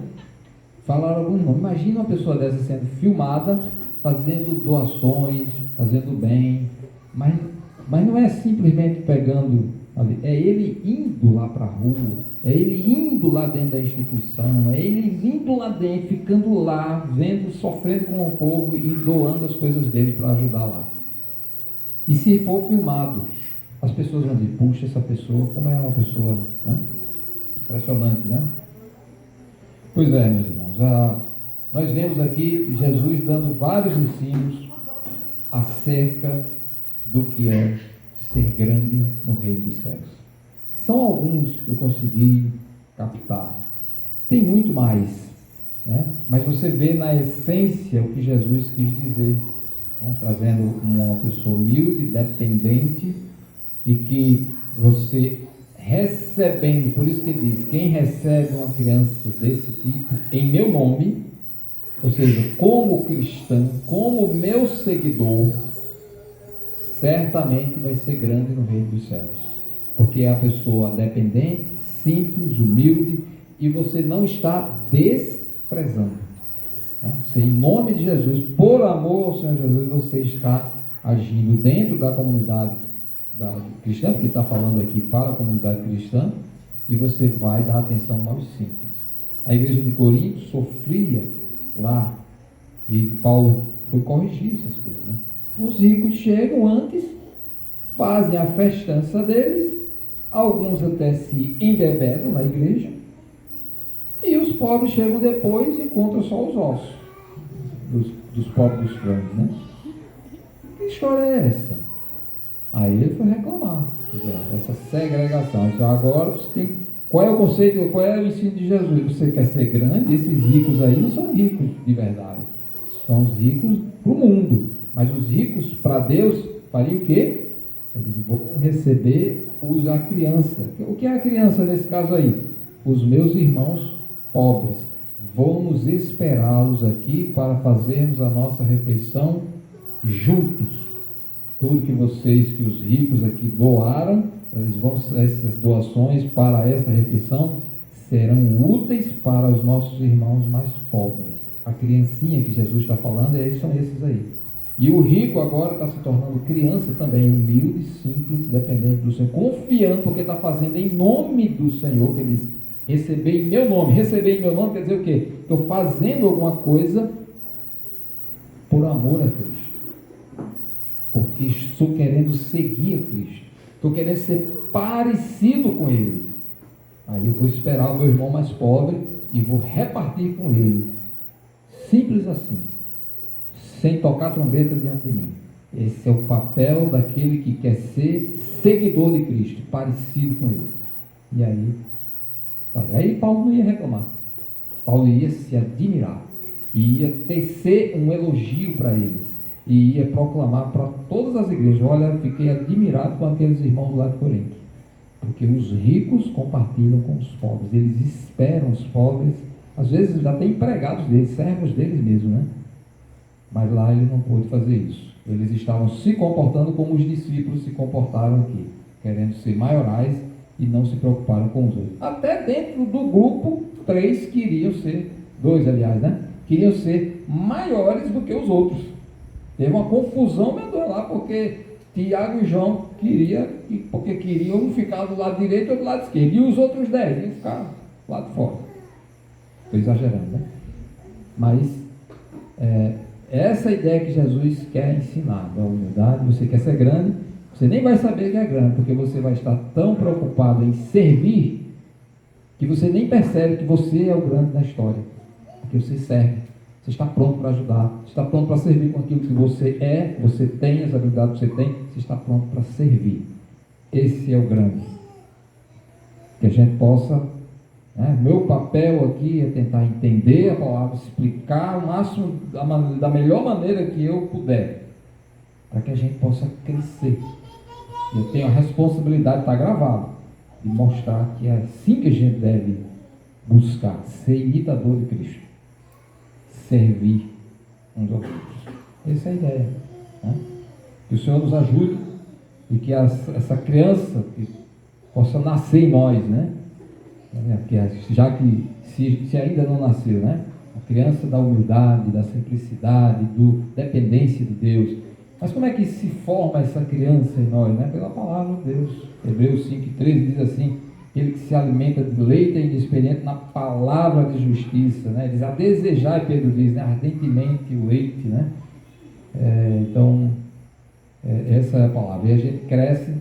Falaram alguns nomes. Imagina uma pessoa dessa sendo filmada, fazendo doações, fazendo bem, mas não é simplesmente pegando ali, é ele indo lá para a rua, é ele indo lá dentro da instituição, é ele indo lá dentro, ficando lá, vendo, sofrendo com o povo e doando as coisas dele para ajudar lá. E se for filmado, as pessoas vão dizer, puxa, essa pessoa, como é uma pessoa, né? Impressionante, né? Pois é, meus irmãos, nós vemos aqui Jesus dando vários ensinos acerca do que é ser grande no reino dos céus. São alguns que eu consegui captar. Tem muito mais, né? Mas você vê na essência o que Jesus quis dizer, né? Trazendo uma pessoa humilde, dependente, e que você recebendo, por isso que ele diz, quem recebe uma criança desse tipo em meu nome, ou seja, como cristão, como meu seguidor, certamente vai ser grande no reino dos céus, porque é a pessoa dependente, simples, humilde, e você não está desprezando, né? Você, em nome de Jesus, por amor ao Senhor Jesus, você está agindo dentro da comunidade cristã, porque está falando aqui para a comunidade cristã, e você vai dar atenção aos simples. A igreja de Corinto sofria lá, e Paulo foi corrigir essas coisas, né? Os ricos chegam antes, fazem a festança deles, alguns até se embebedam na igreja, e os pobres chegam depois e encontram só os ossos dos pobres dos frangos, né? Que história é essa? Aí ele foi reclamar, essa segregação. Então, agora você tem, qual é o conceito, qual é o ensino de Jesus? Você quer ser grande? Esses ricos aí não são ricos de verdade, são os ricos para o mundo, mas os ricos para Deus fariam o quê? Eles vão receber a criança. O que é a criança nesse caso aí? Os meus irmãos pobres. Vamos esperá-los aqui para fazermos a nossa refeição juntos. Tudo que os ricos aqui doaram, essas doações para essa refeição serão úteis para os nossos irmãos mais pobres. A criancinha que Jesus está falando, são esses aí. E o rico agora está se tornando criança também, humilde, simples, dependente do Senhor, confiando, porque está fazendo em nome do Senhor, que ele diz, receber em meu nome. Receber em meu nome quer dizer o quê? Estou fazendo alguma coisa por amor a Cristo. Porque estou querendo seguir a Cristo, estou querendo ser parecido com Ele. Aí eu vou esperar o meu irmão mais pobre e vou repartir com ele. Simples assim, sem tocar trombeta diante de mim. Esse é o papel daquele que quer ser seguidor de Cristo, parecido com Ele. E aí Paulo não ia reclamar, Paulo ia se admirar, e ia tecer um elogio para eles, e ia proclamar para todas as igrejas: olha, fiquei admirado com aqueles irmãos lá de Corinto, porque os ricos compartilham com os pobres, eles esperam os pobres, às vezes já tem empregados deles, servos deles mesmo, né? Mas lá ele não pôde fazer isso. Eles estavam se comportando como os discípulos se comportaram aqui, querendo ser maiorais e não se preocuparam com os outros. Até dentro do grupo, 3 queriam ser, 2 aliás, né? Queriam ser maiores do que os outros. Teve uma confusão medonha lá, porque Tiago e João queriam um ficar do lado direito ou do lado esquerdo, e os outros 10 iam ficar lá de fora. Estou exagerando, né? Mas essa ideia que Jesus quer ensinar, da humildade. Você quer ser grande, você nem vai saber que é grande, porque você vai estar tão preocupado em servir, que você nem percebe que você é o grande na história, porque você serve, você está pronto para ajudar, você está pronto para servir com aquilo que você tem as habilidades que você tem, você está pronto para servir. Esse é o grande. Que a gente possa né? Meu papel aqui é tentar entender a palavra, explicar o máximo, da melhor maneira que eu puder, para que a gente possa crescer. Eu tenho a responsabilidade, está gravado, de mostrar que é assim que a gente deve buscar ser imitador de Cristo, servir uns aos outros. Essa é a ideia, né? Que o Senhor nos ajude e que essa criança que possa nascer em nós, né? Já que se ainda não nasceu, né? A criança da humildade, da simplicidade, dependência de Deus. Mas como é que se forma essa criança em nós, né? Pela palavra de Deus. Hebreus 5,13 diz assim: ele que se alimenta de leite é inexperiente na palavra de justiça, né? Diz, a desejar, Pedro diz, né? Ardentemente o leite, né? Essa é a palavra. E a gente cresce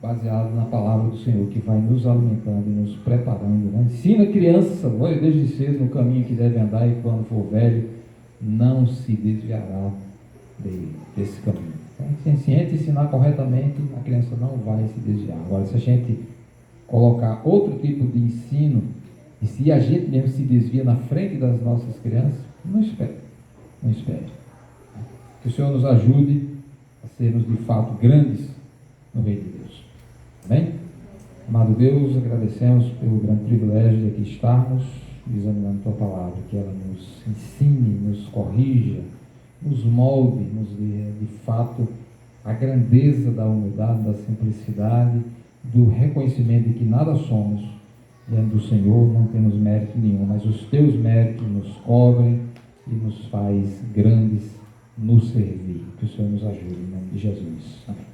baseado na palavra do Senhor, que vai nos alimentando e nos preparando, né? Ensina a criança, desde cedo, no caminho que deve andar, e quando for velho, não se desviará desse caminho. Então, se a gente ensinar corretamente, a criança não vai se desviar. Agora, se a gente colocar outro tipo de ensino, e se a gente mesmo se desvia na frente das nossas crianças, não espere. Não espere. Que o Senhor nos ajude a sermos de fato grandes no Reino de Deus. Amém? Amado Deus, agradecemos pelo grande privilégio de aqui estarmos examinando Tua palavra, que ela nos ensine, nos corrija, nos molde, nos dê de fato a grandeza da humildade, da simplicidade, do reconhecimento de que nada somos diante do Senhor, não temos mérito nenhum, mas os Teus méritos nos cobrem e nos faz grandes no servir. Que o Senhor nos ajude, em nome de Jesus. Amém.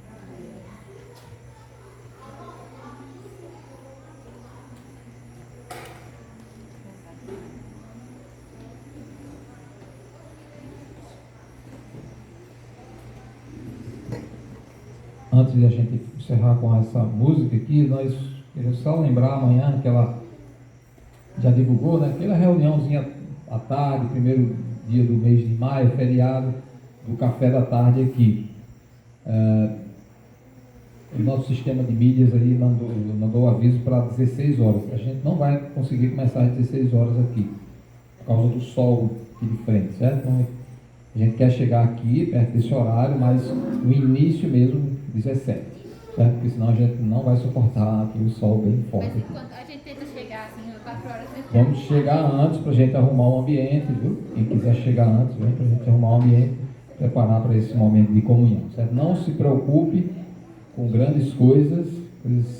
Antes de a gente encerrar com essa música aqui, nós queremos só lembrar amanhã que ela já divulgou, né? Aquela reuniãozinha à tarde, primeiro dia do mês de maio, feriado, do café da tarde aqui. O nosso sistema de mídias aí mandou aviso para 16 horas. A gente não vai conseguir começar às 16 horas aqui, por causa do sol aqui de frente, certo? Então, a gente quer chegar aqui perto desse horário, mas o início mesmo 17, certo? Porque senão a gente não vai suportar aqui o sol bem forte. Mas enquanto a gente tenta chegar assim, 4 horas depois. Vamos chegar antes para a gente arrumar um ambiente, viu? Quem quiser chegar antes, vem para a gente arrumar um ambiente, preparar para esse momento de comunhão, certo? Não se preocupe com grandes coisas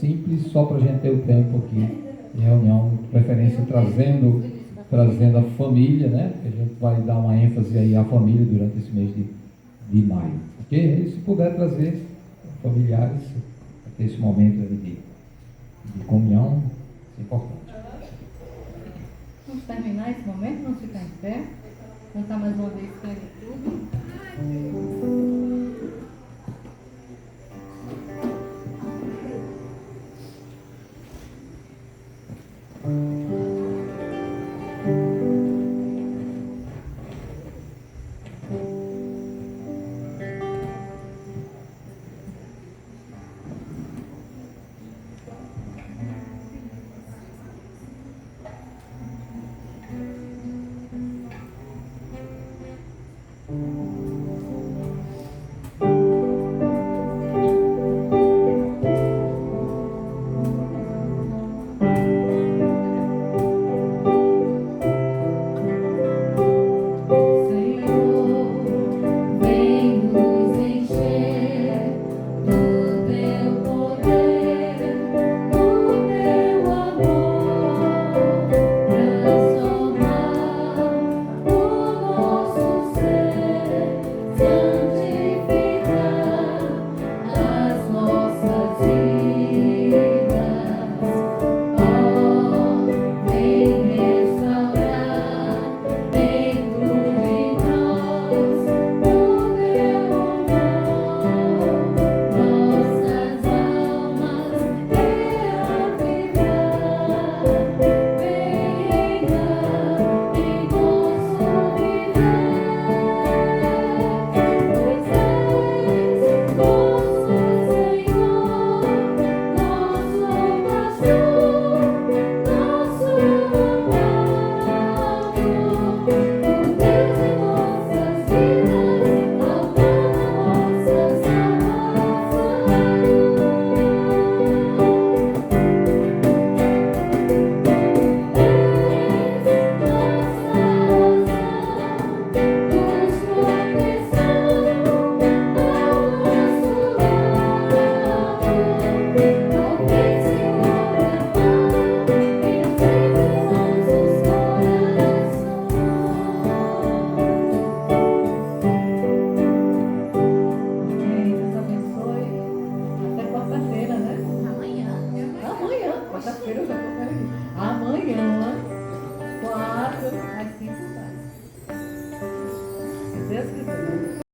simples, só para a gente ter o tempo aqui de reunião, de preferência trazendo a família, né? Que a gente vai dar uma ênfase aí à família durante esse mês de maio. Ok? E se puder trazer familiares, ter esse momento ali de comunhão, é importante. Vamos terminar esse momento, vamos ficar em pé, cantar mais uma vez, Sangue Tudo.